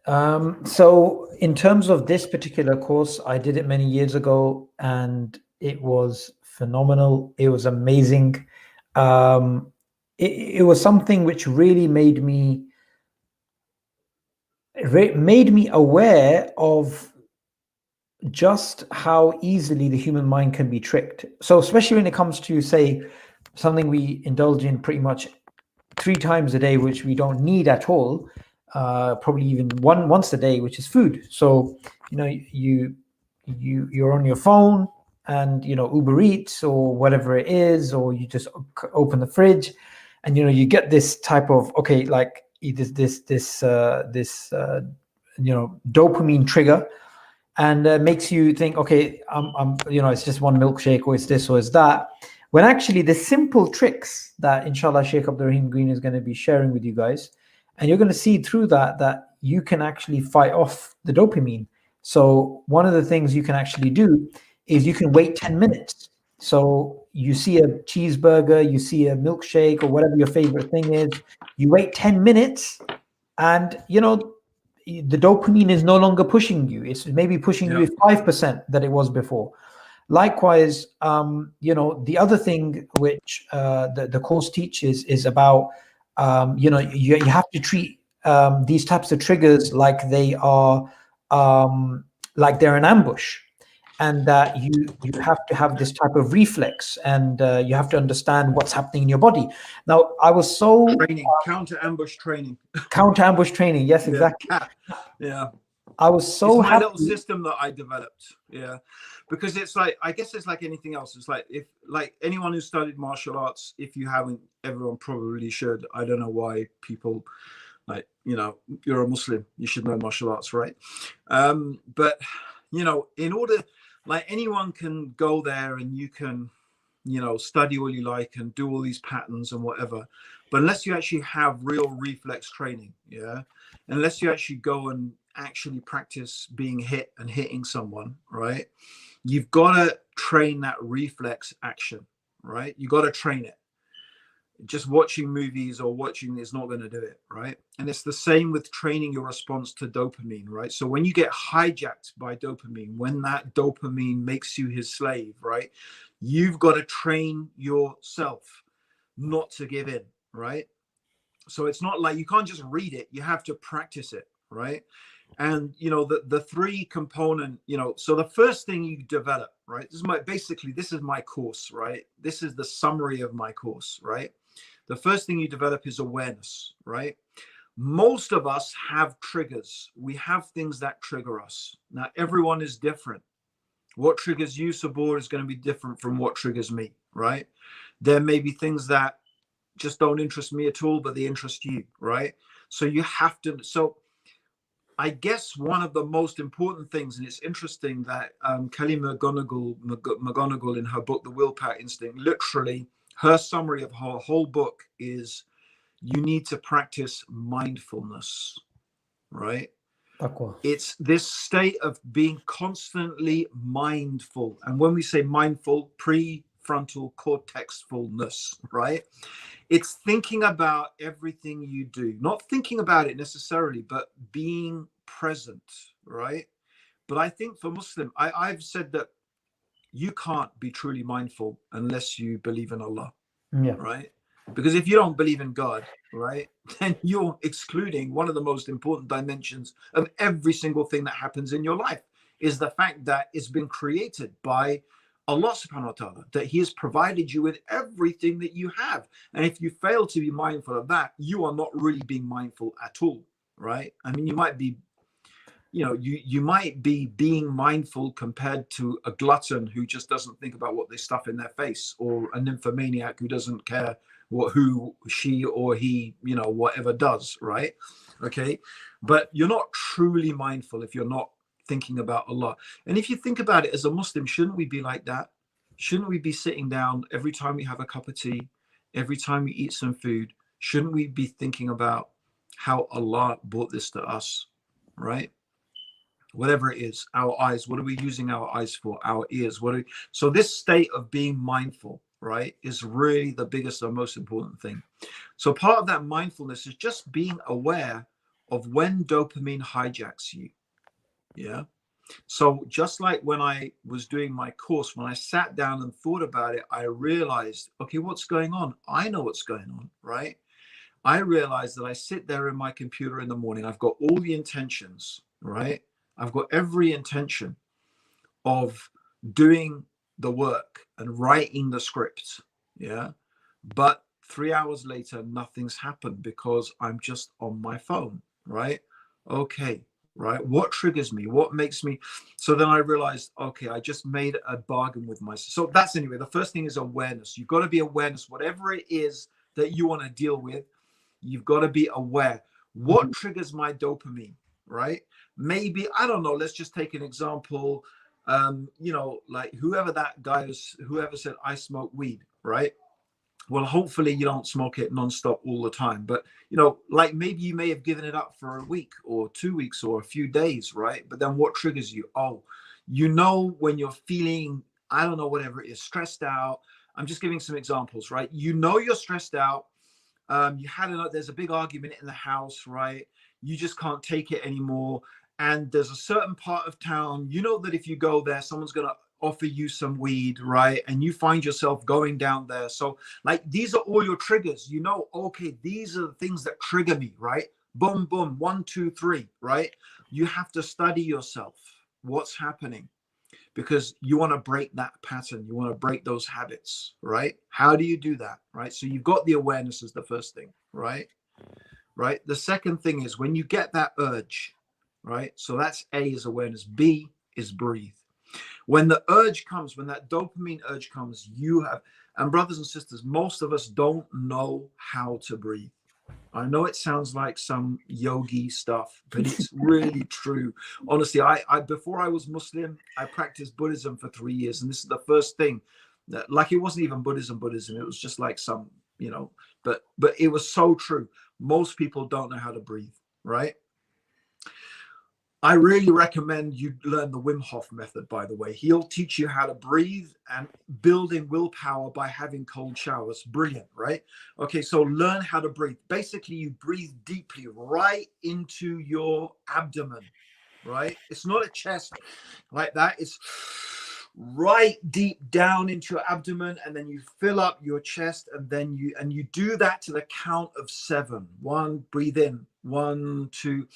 So in terms of this particular course, I did it many years ago and it was phenomenal. It was amazing. Um, it was something which really made me aware of just how easily the human mind can be tricked. So especially when it comes to, say, something we indulge in pretty much 3 times a day, which we don't need at all, probably even once a day, which is food. So you're on your phone and Uber Eats or whatever it is, or you just open the fridge, and you get this type of, okay, like this dopamine trigger, and makes you think, okay, it's just one milkshake, or it's this, or it's that. When actually the simple tricks that inshallah Sheikh Abdurraheem Green is going to be sharing with you guys, and you're going to see through that you can actually fight off the dopamine. So one of the things you can actually do is you can wait 10 minutes. So you see a cheeseburger, you see a milkshake, or whatever your favorite thing is, you wait 10 minutes, and the dopamine is no longer pushing you. It's maybe pushing you 5% that it was before. Likewise, the other thing which the course teaches is about, you have to treat these types of triggers like they are, like they're an ambush, and that you have to have this type of reflex, and you have to understand what's happening in your body. Now, I was so training, counter ambush training. Counter ambush training, yes, exactly. Yeah. I was so it's my happy. little system that I developed. Yeah. Because it's like, I guess it's like anything else. It's like, if like anyone who studied martial arts, if you haven't, everyone probably should. I don't know why people, like, you're a Muslim, you should know martial arts, right? But in order, like, anyone can go there and you can study all you like and do all these patterns and whatever, but unless you actually have real reflex training, unless you actually go and actually practice being hit and hitting someone, right, you've got to train that reflex action, right? You got to train it. Just watching movies or watching is not going to do it, right? And it's the same with training your response to dopamine, right? So when you get hijacked by dopamine, when that dopamine makes you his slave, right, you've got to train yourself not to give in, right? So it's not like you can't just read it, you have to practice it, right? And the three component, so the first thing you develop, right, this is my course, right? This is the summary of my course, right? The first thing you develop is awareness, right? Most of us have triggers. We have things that trigger us. Now, everyone is different. What triggers you, Sabor, is going to be different from what triggers me, right? There may be things that just don't interest me at all, but they interest you, right? So you have to, so I guess one of the most important things, and it's interesting that Kelly McGonigal in her book, The Willpower Instinct, literally her summary of her whole book is you need to practice mindfulness, right? Taqwa. It's this state of being constantly mindful. And when we say mindful, prefrontal cortexfulness, right? It's thinking about everything you do, not thinking about it necessarily, but being present, right? But I think for Muslim, I've said that you can't be truly mindful unless you believe in Allah, right? Because if you don't believe in God, right, then you're excluding one of the most important dimensions of every single thing that happens in your life, is the fact that it's been created by Allah subhanahu wa ta'ala, that he has provided you with everything that you have. And if you fail to be mindful of that, you are not really being mindful at all, right? I mean, you might be you might be being mindful compared to a glutton who just doesn't think about what they stuff in their face, or a nymphomaniac who doesn't care who she or he whatever does, right? Okay, but you're not truly mindful if you're not thinking about Allah. And if you think about it, as a Muslim, shouldn't we be like that? Shouldn't we be sitting down every time we have a cup of tea, every time we eat some food? Shouldn't we be thinking about how Allah brought this to us, right? Whatever it is, our eyes, what are we using our eyes for? Our ears, so this state of being mindful, right, is really the biggest and most important thing. So part of that mindfulness is just being aware of when dopamine hijacks you. Yeah. So just like when I was doing my course, when I sat down and thought about it, I realized, okay, what's going on? I know what's going on, right? I realized that I sit there in my computer in the morning. I've got all the intentions, right? I've got every intention of doing the work and writing the script. Yeah. But 3 hours later, nothing's happened because I'm just on my phone, right? Okay, right. What triggers me? What makes me? So then I realized, okay, I just made a bargain with myself. So that's anyway. The first thing is awareness. You've got to be awareness, whatever it is that you want to deal with. You've got to be aware. What triggers my dopamine, right? Maybe, I don't know, let's just take an example. Like whoever that guy is, whoever said, I smoke weed, right? Well, hopefully you don't smoke it nonstop all the time. But, like maybe you may have given it up for a week or 2 weeks or a few days, right? But then what triggers you? Oh, when you're feeling, I don't know, whatever it is, stressed out. I'm just giving some examples, right? You're stressed out. There's a big argument in the house, right? You just can't take it anymore. And there's a certain part of town, that if you go there, someone's going to offer you some weed, right? And you find yourself going down there. So like, these are all your triggers, okay, these are the things that trigger me, right? Boom, boom, 1, 2, 3, right? You have to study yourself, what's happening, because you want to break that pattern. You want to break those habits, right? How do you do that, right? So you've got the awareness as the first thing, right? Right. The second thing is when you get that urge, right? So that's A is awareness. B is breathe. When the urge comes, when that dopamine urge comes, and brothers and sisters, most of us don't know how to breathe. I know it sounds like some yogi stuff, but it's really true. Honestly, I before I was Muslim, I practiced Buddhism for 3 years, and this is the first thing that, like, it wasn't even Buddhism. It was just like some, but it was so true. Most people don't know how to breathe, right? I really recommend you learn the Wim Hof method, by the way. He'll teach you how to breathe and building willpower by having cold showers. Brilliant, right? Okay, so learn how to breathe. Basically, you breathe deeply right into your abdomen, right? It's not a chest like that. It's right deep down into your abdomen, and then you fill up your chest, and then you do that to the count of 7. 1, breathe in, 1, 2,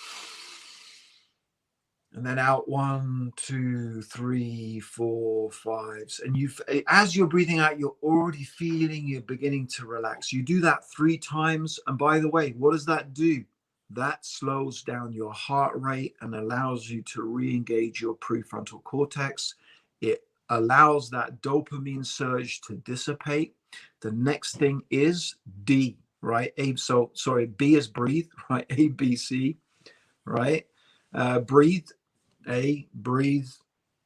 and then out, 1, 2, 3, 4, 5. And as you're breathing out, you're already feeling you're beginning to relax. You do that 3 times. And by the way, what does that do? That slows down your heart rate and allows you to re-engage your prefrontal cortex. It allows that dopamine surge to dissipate. The next thing is D, right? B is breathe, right? A, B, C, right? Breathe. A, breathe.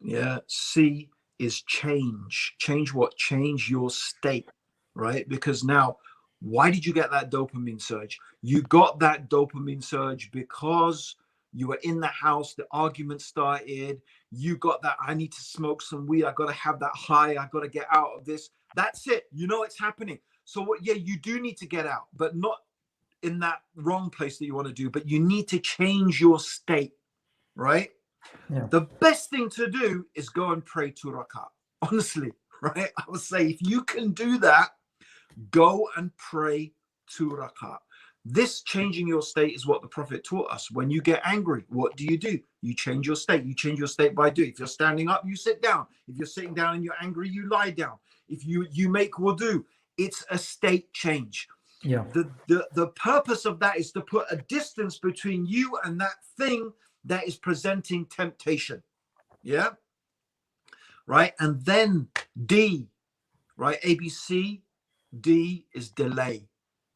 Yeah. C is change. Change what? Change your state, right? Because now, why did you get that dopamine surge? You got that dopamine surge because you were in the house, the argument started. You got that, I need to smoke some weed. I got to have that high. I got to get out of this. That's it. It's happening. So yeah, you do need to get out, but not in that wrong place that you want to do, but you need to change your state, right? Yeah. The best thing to do is go and pray 2 rakat. Honestly, right? I would say if you can do that, go and pray 2 rakat. This changing your state is what the Prophet taught us. When you get angry, what do? You change your state. You change your state by doing. If you're standing up, you sit down. If you're sitting down and you're angry, you lie down. If you make wudu, it's a state change. Yeah. The purpose of that is to put a distance between you and that thing that is presenting temptation. Yeah. Right. And then D, right? ABC, D is delay.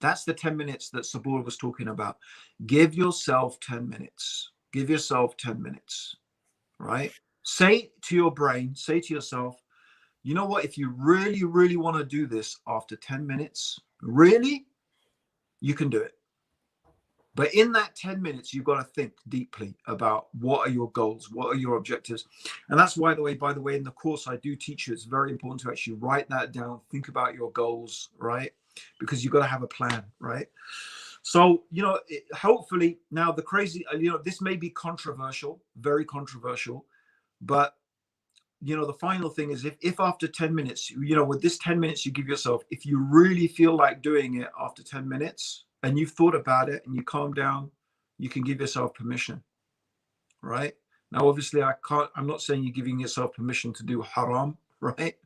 That's the 10 minutes that Sabur was talking about. Give yourself 10 minutes. Give yourself 10 minutes. Right. Say to your brain, say to yourself, you know what? If you really, really want to do this after 10 minutes, really, you can do it. But in that 10 minutes, you've got to think deeply about what are your goals, what are your objectives. And that's why, by the way, in the course, I do teach you, it's very important to actually write that down, think about your goals, right? Because you've got to have a plan, right? So, hopefully now the crazy, this may be controversial, very controversial, but the final thing is if after 10 minutes, with this 10 minutes you give yourself, if you really feel like doing it after 10 minutes and you've thought about it and you calm down, you can give yourself permission, right? Now, obviously I'm not saying you're giving yourself permission to do haram, right?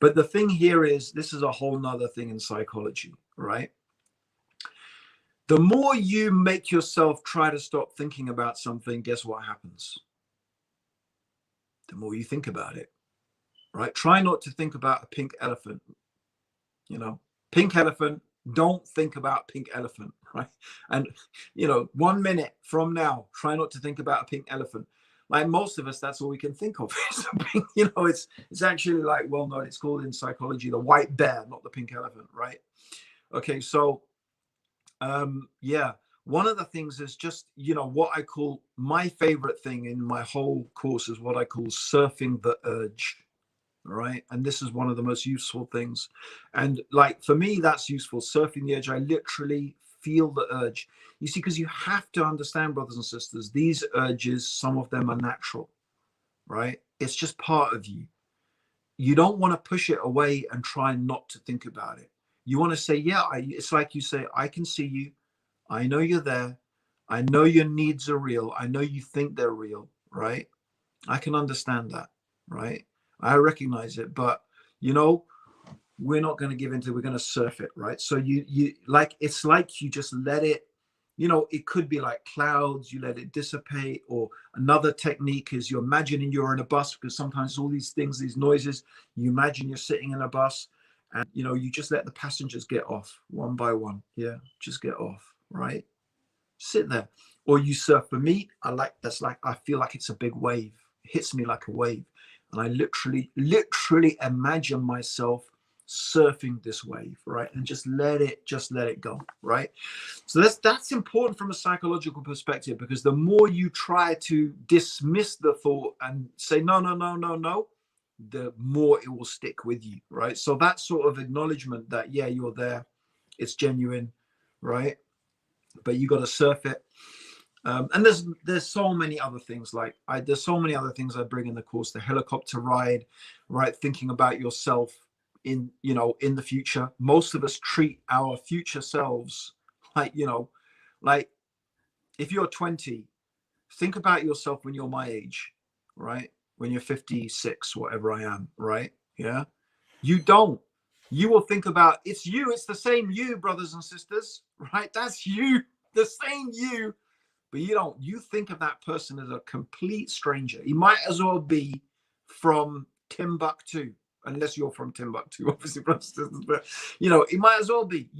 But the thing here is, this is a whole nother thing in psychology, right? The more you make yourself try to stop thinking about something, guess what happens? The more you think about it, right? Try not to think about a pink elephant, pink elephant, don't think about pink elephant, right? And, 1 minute from now, try not to think about a pink elephant. Like most of us, that's all we can think of. It's actually like, well known, it's called in psychology, the white bear, not the pink elephant, right? Okay, so, yeah. One of the things is just, what I call my favorite thing in my whole course is what I call surfing the urge, right? And this is one of the most useful things. And like, for me, that's useful. Surfing the urge, I literally feel the urge. You see, because you have to understand, brothers and sisters, these urges, some of them are natural, right? It's just part of you. You don't want to push it away and try not to think about it. You want to say, yeah, it's like you say, I can see you. I know you're there. I know your needs are real. I know you think they're real, right? I can understand that, right? I recognize it, but we're not going to give into it. We're going to surf it, right? So you like, it's like you just let it, it could be like clouds, you let it dissipate. Or another technique is you're imagining you're in a bus, because sometimes all these things, these noises, you imagine you're sitting in a bus and, you just let the passengers get off one by one. Yeah, just get off, right? Sit there. Or you surf. For me, I feel like it's a big wave. It hits me like a wave. And I literally imagine myself surfing this wave, right? And just let it go, right? So that's important from a psychological perspective, because the more you try to dismiss the thought and say, no, the more it will stick with you, right? So that sort of acknowledgement that, yeah, you're there, it's genuine, right? But you got to surf it. And there's so many other things. There's so many other things I bring in the course. The helicopter ride, right? Thinking about yourself in the future. Most of us treat our future selves like if you're 20, think about yourself when you're my age, right? When you're 56, whatever I am, right? Yeah. You will think about, it's the same you, brothers and sisters, right? That's you, the same you. But you think of that person as a complete stranger. He might as well be from Timbuktu, unless you're from Timbuktu, obviously, brothers and sisters. But it might as well be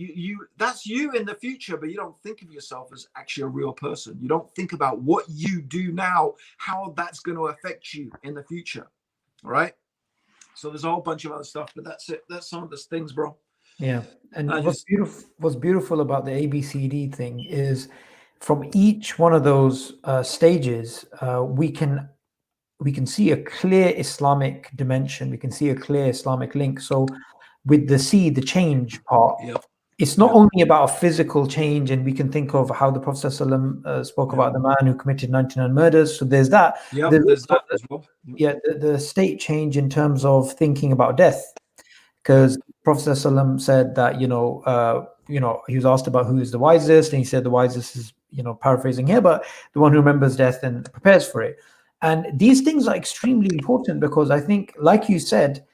that's you in the future, but you don't think of yourself as actually a real person. You don't think about what you do now, how that's going to affect you in the future. All right. So there's a whole bunch of other stuff, but that's it. That's some of the things, bro. Yeah. And what's beautiful about the ABCD thing is, from each one of those stages, we can see a clear Islamic dimension. We can see a clear Islamic link. So with the C, the change part, it's not only about a physical change, and we can think of how the Prophet ﷺ spoke about the man who committed 99 murders. So there's that. Yeah, there's that as well. Yeah, the state change in terms of thinking about death. Because Prophet ﷺ said that, he was asked about who is the wisest, and he said the wisest is, paraphrasing here, but the one who remembers death and prepares for it. And these things are extremely important, because I think, like you said,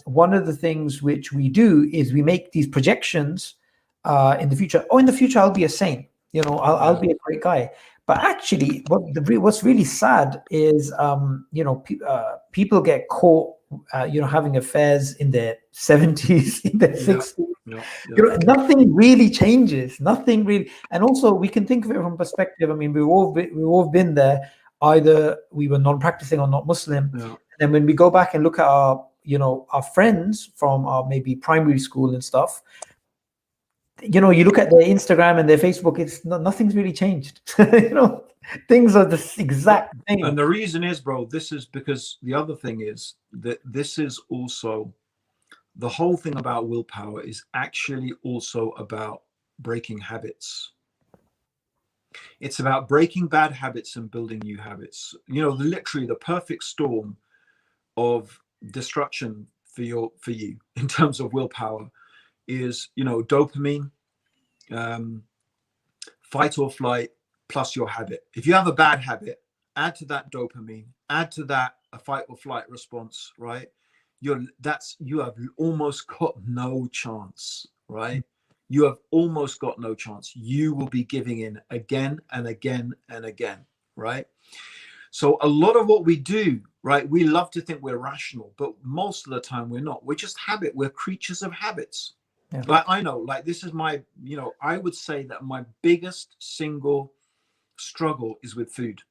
one of the things which we do is we make these projections in the future. Oh, in the future, I'll be a saint. I'll be a great guy. But actually, what's really sad is, people get caught, having affairs in their 70s, in their 60s. Nothing really changes. Nothing really. And also, we can think of it from perspective. I mean, we've all been there. Either we were non-practicing or not Muslim. Yeah. And when we go back and look at our friends from our maybe primary school and stuff, you look at their Instagram and their Facebook, nothing's really changed. Things are the exact same. And the reason is, bro, this is because the other thing is that this is also, the whole thing about willpower is actually also about breaking habits. It's about breaking bad habits and building new habits. You know, literally the perfect storm of destruction for you in terms of willpower is, you know, dopamine, fight or flight, plus your habit. If you have a bad habit, add to that dopamine, add to that a fight or flight response, right? You have almost got no chance, right? You have almost got no chance. You will be giving in again and again and again, right? So a lot of what we do, right, we love to think we're rational, but most of the time we're not. We're just habit. We're creatures of habits. Yeah. Like I know, like this is my, you know, I would say that my biggest single struggle is with food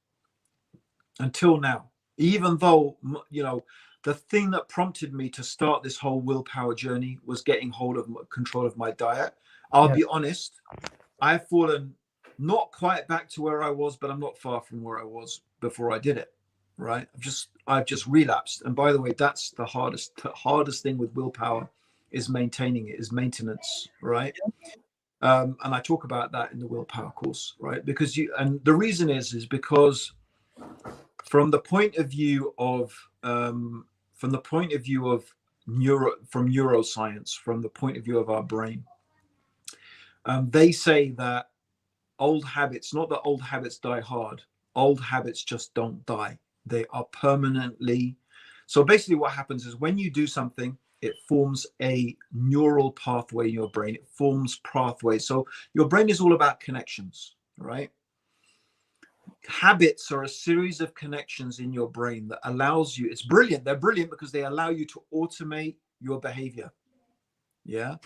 until now, even though, you know, the thing that prompted me to start this whole willpower journey was getting hold of control of my diet. I'll be honest, I've fallen not quite back to where I was, but I'm not far from where I was before I did it. Right. I've just relapsed. And by the way, that's the hardest thing with willpower is maintaining it, is maintenance. Right. And I talk about that in the willpower course, right? Because and the reason is because from the point of view of neuroscience, from the point of view of our brain, they say that old habits, not that old habits die hard, old habits just don't die. They are permanently. So basically what happens is when you do something, it forms a neural pathway in your brain. It forms pathways. So your brain is all about connections, right? Habits are a series of connections in your brain that allows you, it's brilliant. They're brilliant because they allow you to automate your behavior. Yeah.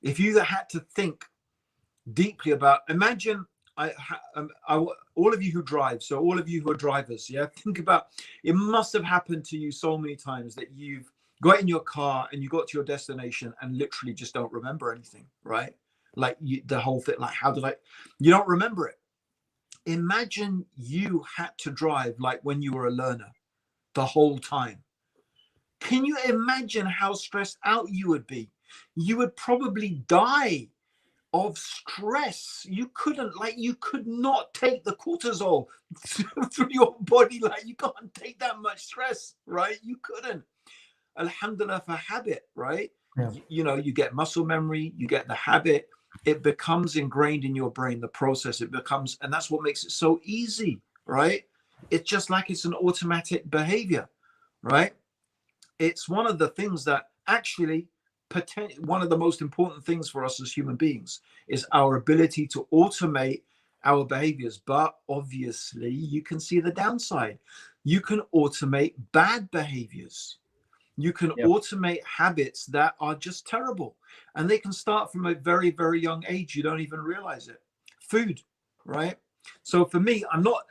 If you had to think deeply about, imagine all of you who drive, so all of you who are drivers, yeah, think about, it must have happened to you so many times that you've got in your car and you got to your destination and literally just don't remember anything, right? Like the whole thing, like you don't remember it. Imagine you had to drive like when you were a learner the whole time. Can you imagine how stressed out you would be? You would probably die of stress. You could not take the cortisol through your body. Like you can't take that much stress, right? You couldn't. Alhamdulillah for habit, right? Yeah. You know, you get muscle memory, you get the habit, it becomes ingrained in your brain, the process, it becomes, and that's what makes it so easy, right? It's just like it's an automatic behavior, right? It's one of the things that actually, one of the most important things for us as human beings is our ability to automate our behaviors. But obviously, you can see the downside. You can automate bad behaviors. You can automate habits that are just terrible. And they can start from a very, very young age. You don't even realize it. Food, right? So for me, I'm not,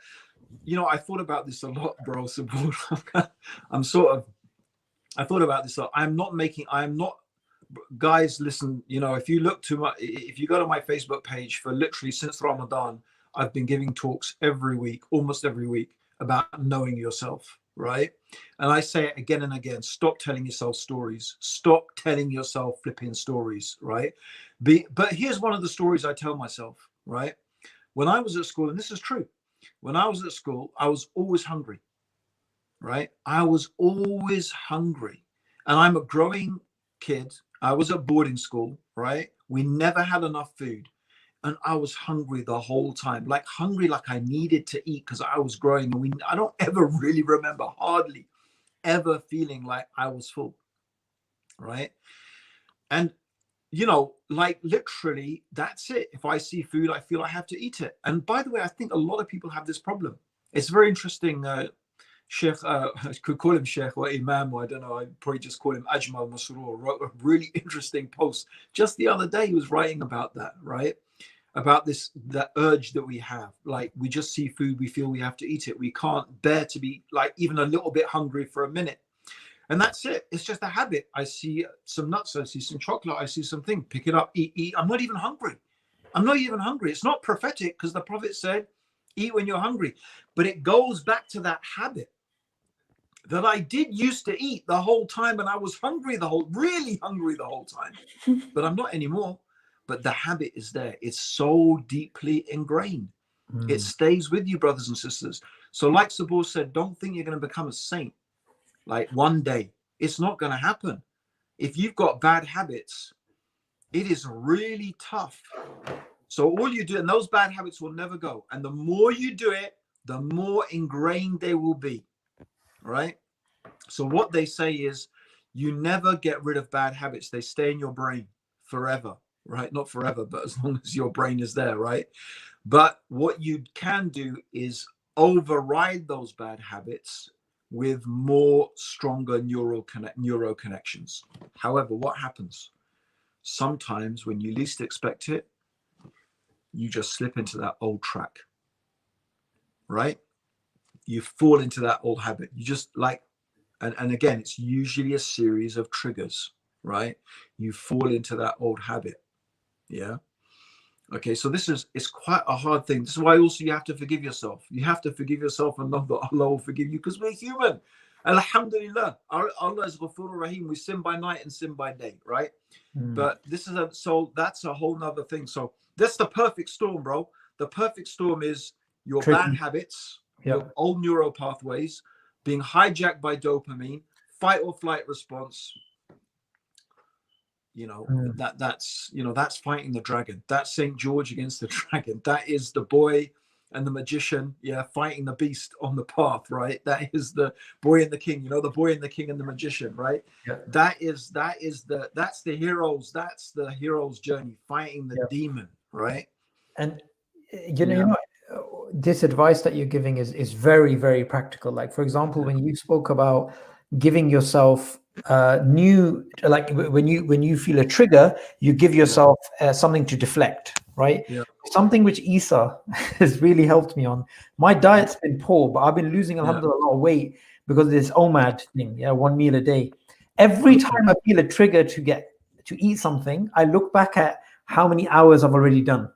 you know, I thought about this a lot, bro. So I thought about this a lot. I'm not, guys, listen, you know, if you go to my Facebook page, for literally since Ramadan, I've been giving talks every week, almost every week, about knowing yourself, right? And I say it again and again, stop telling yourself stories. Stop telling yourself flipping stories, right? But here's one of the stories I tell myself, right? When I was at school, and this is true, when I was at school, I was always hungry, right? I was always hungry. And I'm a growing kid. I was at boarding school, right? We never had enough food. And I was hungry the whole time, like hungry, like I needed to eat because I was growing. And I don't ever really remember, hardly ever feeling like I was full, right? And, you know, like literally, that's it. If I see food, I feel I have to eat it. And by the way, I think a lot of people have this problem. It's very interesting. Sheikh, I could call him Sheikh or Imam, or I don't know, I'd probably just call him Ajmal Masroor, wrote a really interesting post just the other day. He was writing about that, right? About that urge that we have. Like we just see food, we feel we have to eat it. We can't bear to be like even a little bit hungry for a minute. And that's it. It's just a habit. I see some nuts, I see some chocolate, I see something, pick it up, eat. I'm not even hungry. It's not prophetic because the Prophet said, eat when you're hungry. But it goes back to that habit that I did used to eat the whole time, and I was really hungry the whole time, but I'm not anymore. but the habit is there. It's so deeply ingrained. It stays with you, brothers and sisters. So like Sabur said, don't think you're going to become a saint like one day. It's not going to happen. If you've got bad habits, it is really tough. So all you do, and those bad habits will never go. And the more you do it, the more ingrained they will be, right? So what they say is you never get rid of bad habits. They stay in your brain forever, right? Not forever, but as long as your brain is there, right? But what you can do is override those bad habits with more stronger neural connections. However, what happens? Sometimes when you least expect it, you just slip into that old track, right? You fall into that old habit. You just like, and again, it's usually a series of triggers, right? You fall into that old habit. Yeah. Okay, so it's quite a hard thing. This is why also you have to forgive yourself. You have to forgive yourself and know that Allah will forgive you because we're human. Alhamdulillah, Allah is Ghafur Rahim. We sin by night and sin by day, right? But this is so that's a whole nother thing. So that's the perfect storm, bro. The perfect storm is your bad habits, your old neural pathways being hijacked by dopamine, fight or flight response. That's fighting the dragon. That's St. George against the dragon. That is the boy and the magician, fighting the beast on the path, right? That is the boy and the king, the boy and the king and the magician, right? That's the hero's journey, fighting the demon, right? And this advice that you're giving is very, very practical. Like, for example, when you spoke about giving yourself new, like when you feel a trigger, you give yourself something to deflect, right? Something which Isa has really helped me on. My diet's been poor, but I've been losing alhamdulillah a lot of weight because of this OMAD thing, one meal a day. Every time I feel a trigger to eat something, I look back at how many hours I've already done.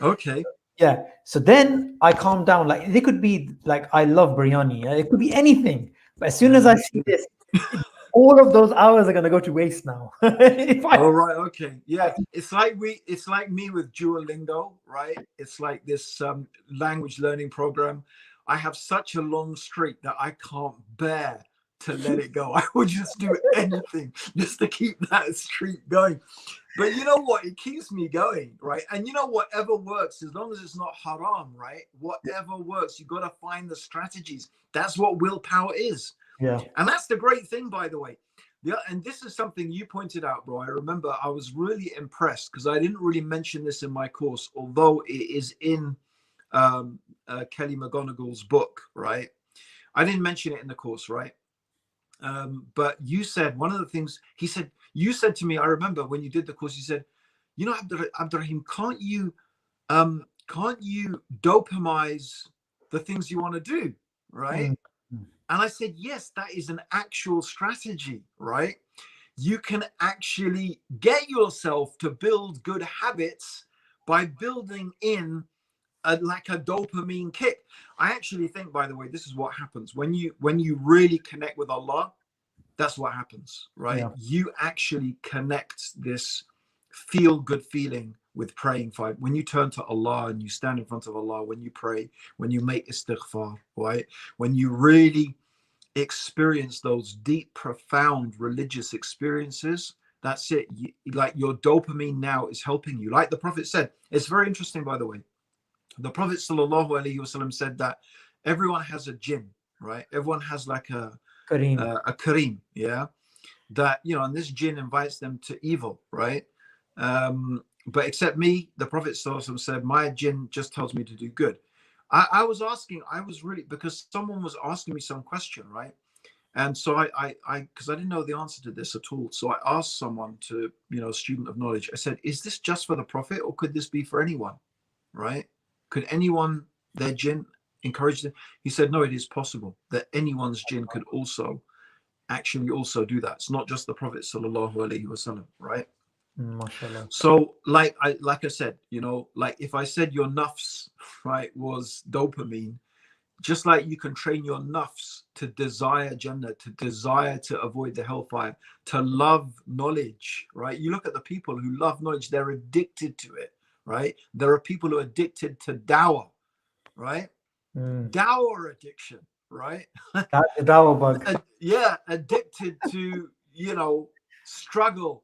Okay. So then I calm down. Like, it could be like, I love biryani. It could be anything. But as soon as I see this, all of those hours are going to go to waste now. Right. Okay. Yeah. It's like me with Duolingo, right? It's like this language learning program. I have such a long streak that I can't bear to let it go. I would just do anything just to keep that streak going. But you know what? It keeps me going, right? And whatever works, as long as it's not haram, right? Whatever works, you got to find the strategies. That's what willpower is. And that's the great thing, by the way. And this is something you pointed out, bro. I remember I was really impressed because I didn't really mention this in my course, although it is in Kelly McGonigal's book, right? I didn't mention it in the course, right? But you said one of the things you said to me, I remember when you did the course, you said, Abdurraheem, can't you dopamize the things you want to do, right? And I said, yes, that is an actual strategy, right? You can actually get yourself to build good habits by building in a dopamine kick. I actually think, by the way, this is what happens when you really connect with Allah. That's what happens, right? You actually connect this feel-good feeling with praying. When you turn to Allah and you stand in front of Allah, when you pray, when you make istighfar, right? When you really experience those deep, profound religious experiences, that's it. Like, your dopamine now is helping you. Like the Prophet said, it's very interesting, by the way. The Prophet sallallahu alaihi wasallam said that everyone has a jinn, right? Everyone has like a kareem, that and this jinn invites them to evil, right? But except me, the Prophet sallallahu alaihi wasallam said, my jinn just tells me to do good. I was really, because someone was asking me some question, right? And so I because I didn't know the answer to this at all, so I asked someone student of knowledge. I said, is this just for the Prophet, or could this be for anyone, right? Could anyone, their jinn, encourage them? He said, no, it is possible that anyone's jinn could also do that. It's not just the Prophet sallallahu alaihi wasallam, right? MashaAllah. So like I said, like if I said your nafs, right, was dopamine, just like you can train your nafs to desire Jannah, to desire to avoid the hellfire, to love knowledge, right? You look at the people who love knowledge, they're addicted to it, right? There are people who are addicted to dawah, right? Dawah addiction, right? That's the dawah bug. Yeah, addicted to, struggle.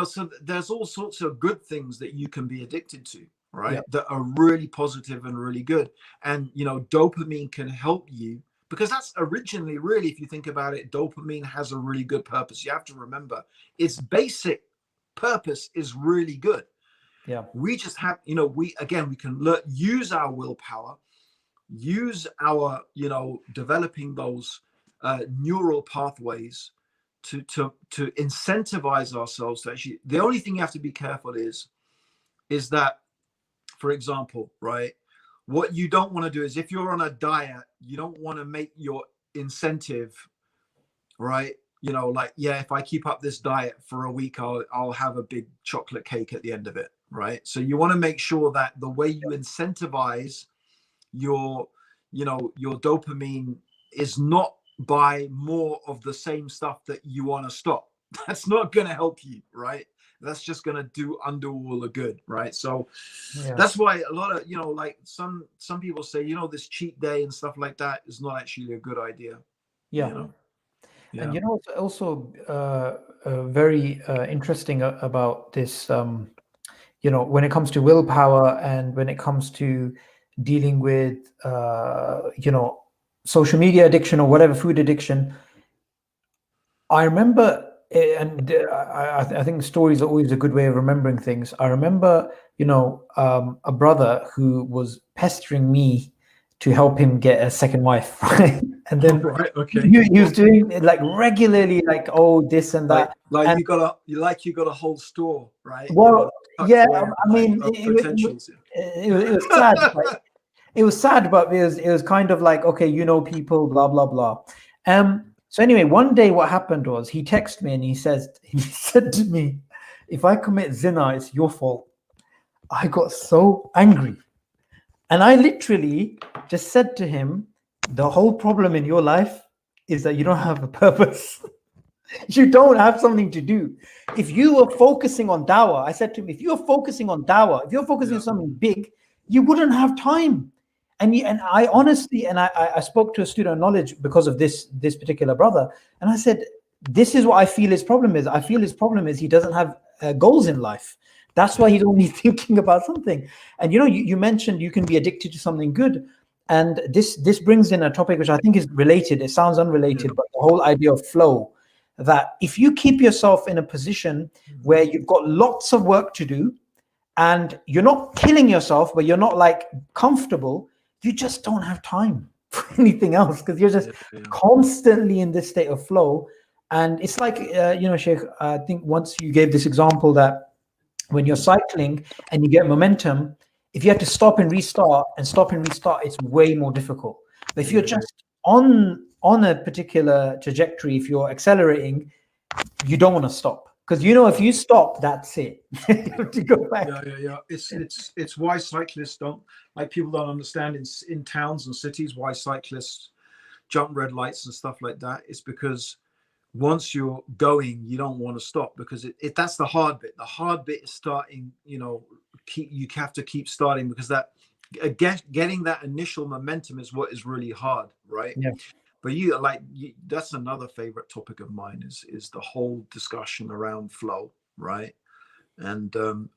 So there's all sorts of good things that you can be addicted to, right? That are really positive and really good. And dopamine can help you, because that's originally, really, if you think about it, dopamine has a really good purpose. You have to remember its basic purpose is really good. We just have, we can use our willpower, use our developing those neural pathways to incentivize ourselves to actually. The only thing you have to be careful is that, for example, right, what you don't want to do is, if you're on a diet, you don't want to make your incentive, right, if I keep up this diet for a week, I'll have a big chocolate cake at the end of it, right? So you want to make sure that the way you incentivize your dopamine is not by more of the same stuff that you want to stop. That's not going to help you, right? That's just going to undo all the good, right? So that's why a lot of some people say this cheat day and stuff like that is not actually a good idea. And it's also very interesting about this, when it comes to willpower, and when it comes to dealing with social media addiction or whatever, food addiction. I remember, and I think stories are always a good way of remembering things. I remember, a brother who was pestering me to help him get a second wife, right? And then he was doing it like regularly, like, oh, this and that. Like you got a whole store, right? Well, yeah, I mean, it was sad. It was sad, but it was kind of like, okay, people, blah blah blah. So anyway, one day what happened was, he texted me and he said to me, "If I commit zina, it's your fault." I got so angry, and I literally just said to him, "The whole problem in your life is that you don't have a purpose." You don't have something to do. If you were focusing on dawah, I said to him, if you're focusing on dawah, if you're focusing on something big, you wouldn't have time. And I honestly, and I spoke to a student of knowledge because of this particular brother, and I said, this is what I feel his problem is. I feel his problem is he doesn't have goals in life. That's why he's only thinking about something. And you mentioned you can be addicted to something good. And this brings in a topic which I think is related. It sounds unrelated, but the whole idea of flow. That if you keep yourself in a position where you've got lots of work to do, and you're not killing yourself, but you're not like comfortable, you just don't have time for anything else, because you're just constantly in this state of flow. And it's like, Sheikh, I think once you gave this example that when you're cycling and you get momentum, if you have to stop and restart, it's way more difficult. But if you're just on a particular trajectory, if you're accelerating, you don't want to stop, because if you stop, that's it. You have to go back. It's why cyclists people don't understand in towns and cities why cyclists jump red lights and stuff like that. It's because once you're going, you don't want to stop, because that's the hard bit. The hard bit is starting. You have to keep starting, because that getting that initial momentum is what is really hard, right? But that's another favorite topic of mine is the whole discussion around flow, right? And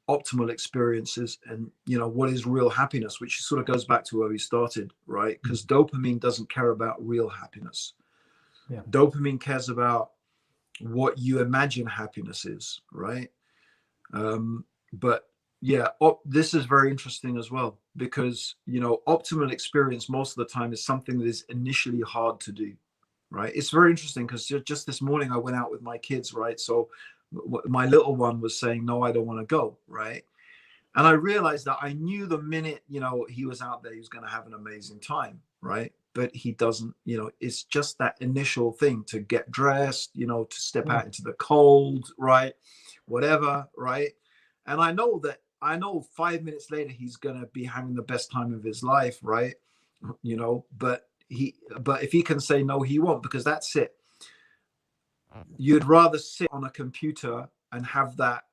optimal experiences, and what is real happiness, which sort of goes back to where we started, right? Because dopamine doesn't care about real happiness. Dopamine cares about what you imagine happiness is, right? But this is very interesting as well, because optimal experience most of the time is something that is initially hard to do, right? It's very interesting, because just this morning I went out with my kids, right? So my little one was saying, no, I don't want to go, right? And I realized that I knew the minute he was out there, he was going to have an amazing time, right? But he doesn't. It's just that initial thing to get dressed, to step out into the cold, right? Whatever, right? And I know that I know 5 minutes later he's gonna be having the best time of his life, right? You know, but if he can say no, he won't, because that's it. You'd rather sit on a computer and have that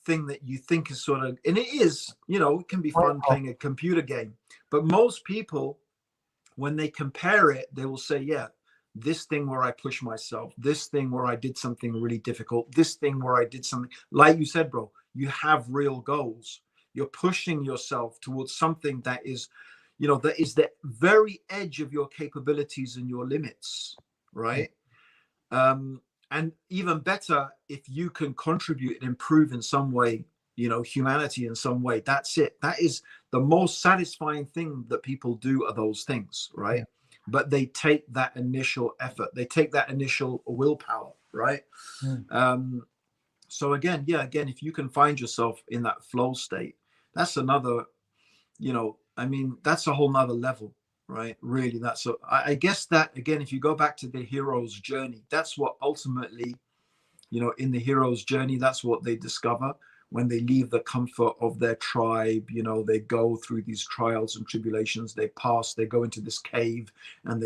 thing that you think is sort of, and it is, you know, it can be fun playing a computer game. But most people, when they compare it, they will say, yeah, this thing where I push myself, this thing where I did something really difficult, this thing where I did something, like you said, bro, you have real goals. You're pushing yourself towards something that is, you know, that is the very edge of your capabilities and your limits, right? And even better, if you can contribute and improve in some way, you know, humanity in some way, that's it. That is the most satisfying thing that people do, are those things, right? Yeah. But they take that initial effort, they take that initial willpower, right? So again, if you can find yourself in that flow state, that's another, you know, I mean, that's a whole nother level, right? Really, that's I guess that, again, if you go back to the hero's journey, that's what ultimately, you know, in the hero's journey, that's what they discover when they leave the comfort of their tribe. You know, they go through these trials and tribulations, they pass, they go into this cave, and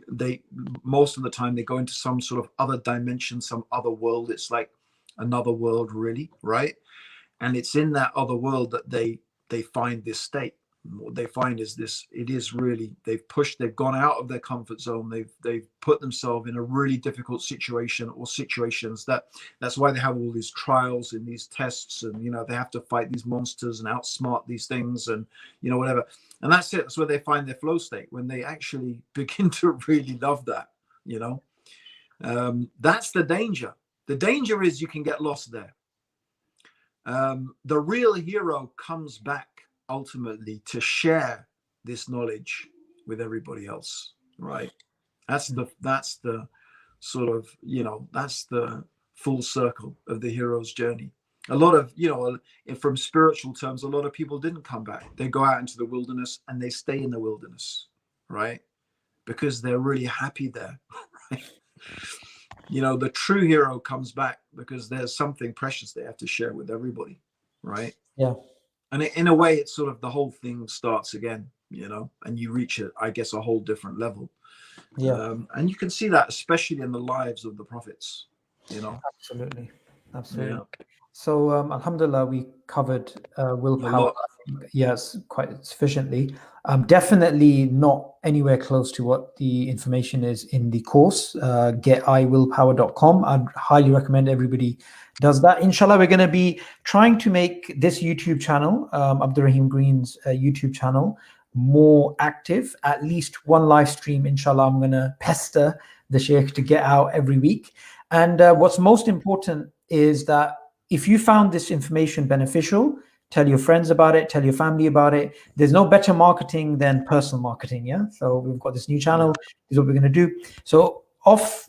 they most of the time they go into some sort of other dimension, some other world. It's like another world, really, right? And it's in that other world that they find this state. What they find is this, it is really, they've gone out of their comfort zone, they've put themselves in a really difficult situation, or situations, that's why they have all these trials and these tests, and, you know, they have to fight these monsters and outsmart these things, and, you know, whatever. And that's it. That's where they find their flow state, when they actually begin to really love that, you know. That's the danger. The danger is you can get lost there. The real hero comes back ultimately to share this knowledge with everybody else, right? That's the sort of, you know, that's the full circle of the hero's journey. A lot of, you know, from spiritual terms, a lot of people didn't come back. They go out into the wilderness and they stay in the wilderness, right? Because they're really happy there, right? You know, the true hero comes back because there's something precious they have to share with everybody, right? Yeah. And in a way, it's sort of the whole thing starts again, you know, and you reach it, I guess, a whole different level. Yeah. And you can see that especially in the lives of the prophets, you know. Absolutely. Yeah. So alhamdulillah, we covered willpower, yes, quite sufficiently. Definitely not anywhere close to what the information is in the course, getiwillpower.com. I'd highly recommend everybody does that. Inshallah, we're going to be trying to make this YouTube channel, Abdurraheem Green's YouTube channel, more active. At least one live stream, inshallah, I'm going to pester the Sheikh to get out every week. And what's most important is that if you found this information beneficial, tell your friends about it, tell your family about it. There's no better marketing than personal marketing, yeah? So we've got this new channel, this is what we're going to do. So off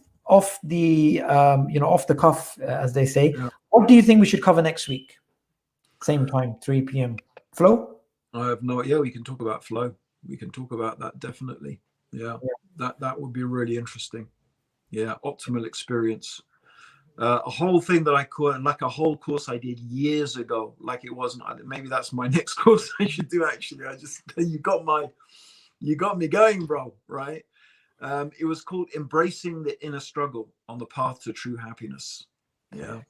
the off the cuff, as they say, what do you think we should cover next week? Same time, 3 p.m. Flow? I have no idea. We can talk about flow. We can talk about that, definitely. Yeah. That would be really interesting. Yeah, optimal experience. A whole thing that I call, like a whole course I did years ago, like it wasn't, maybe that's my next course I should do, actually. You got me going, bro, right? It was called Embracing the Inner Struggle on the Path to True Happiness. Yeah.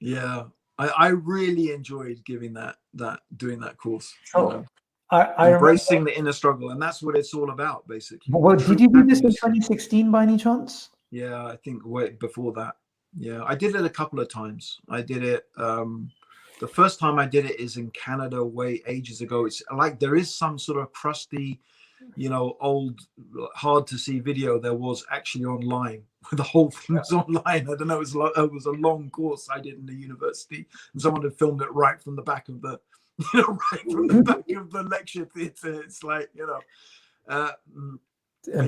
Yeah. I really enjoyed doing that course. So, embracing the inner struggle, and that's what it's all about, basically. Well, did you do this in 2016 by any chance? Yeah, I think before that. Yeah, I did it a couple of times. I did it. The first time I did it is in Canada, way ages ago. It's like there is some sort of crusty, you know, old, hard to see video there was actually online. The whole thing was online. I don't know. It was a long course I did in the university, and someone had filmed it right from the back of the. You know, right from the back of the lecture theatre. It's like, you know, I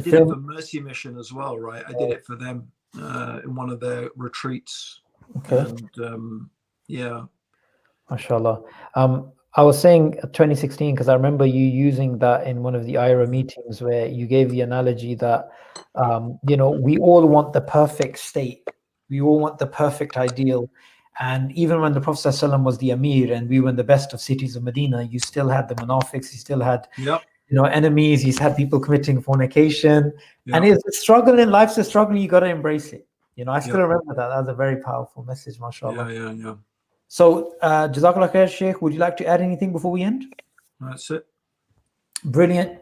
did it for Mercy Mission as well, right? I did it for them in one of their retreats. Okay. And yeah. MashaAllah. I was saying 2016 because I remember you using that in one of the IRA meetings where you gave the analogy that, we all want the perfect state. We all want the perfect ideal. And even when the Prophet ﷺ was the Amir and we were in the best of cities of Medina, you still had the munafiqs, you still had enemies, you had people committing fornication. And it's a struggle in life's a struggle, you got to embrace it. I still remember that. That was a very powerful message, mashallah. Yeah. So, Jazakallah khair, Sheikh. Would you like to add anything before we end? That's it. Brilliant.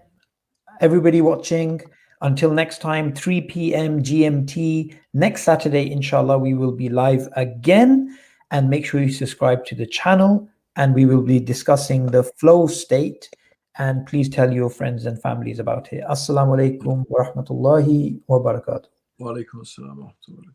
Everybody watching, until next time, 3 p.m. GMT. Next Saturday, inshallah, we will be live again. And make sure you subscribe to the channel. And we will be discussing the flow state. And please tell your friends and families about it. Assalamu alaikum wa rahmatullahi wa barakatuh. Wa alaikum assalam wa rahmatullahi.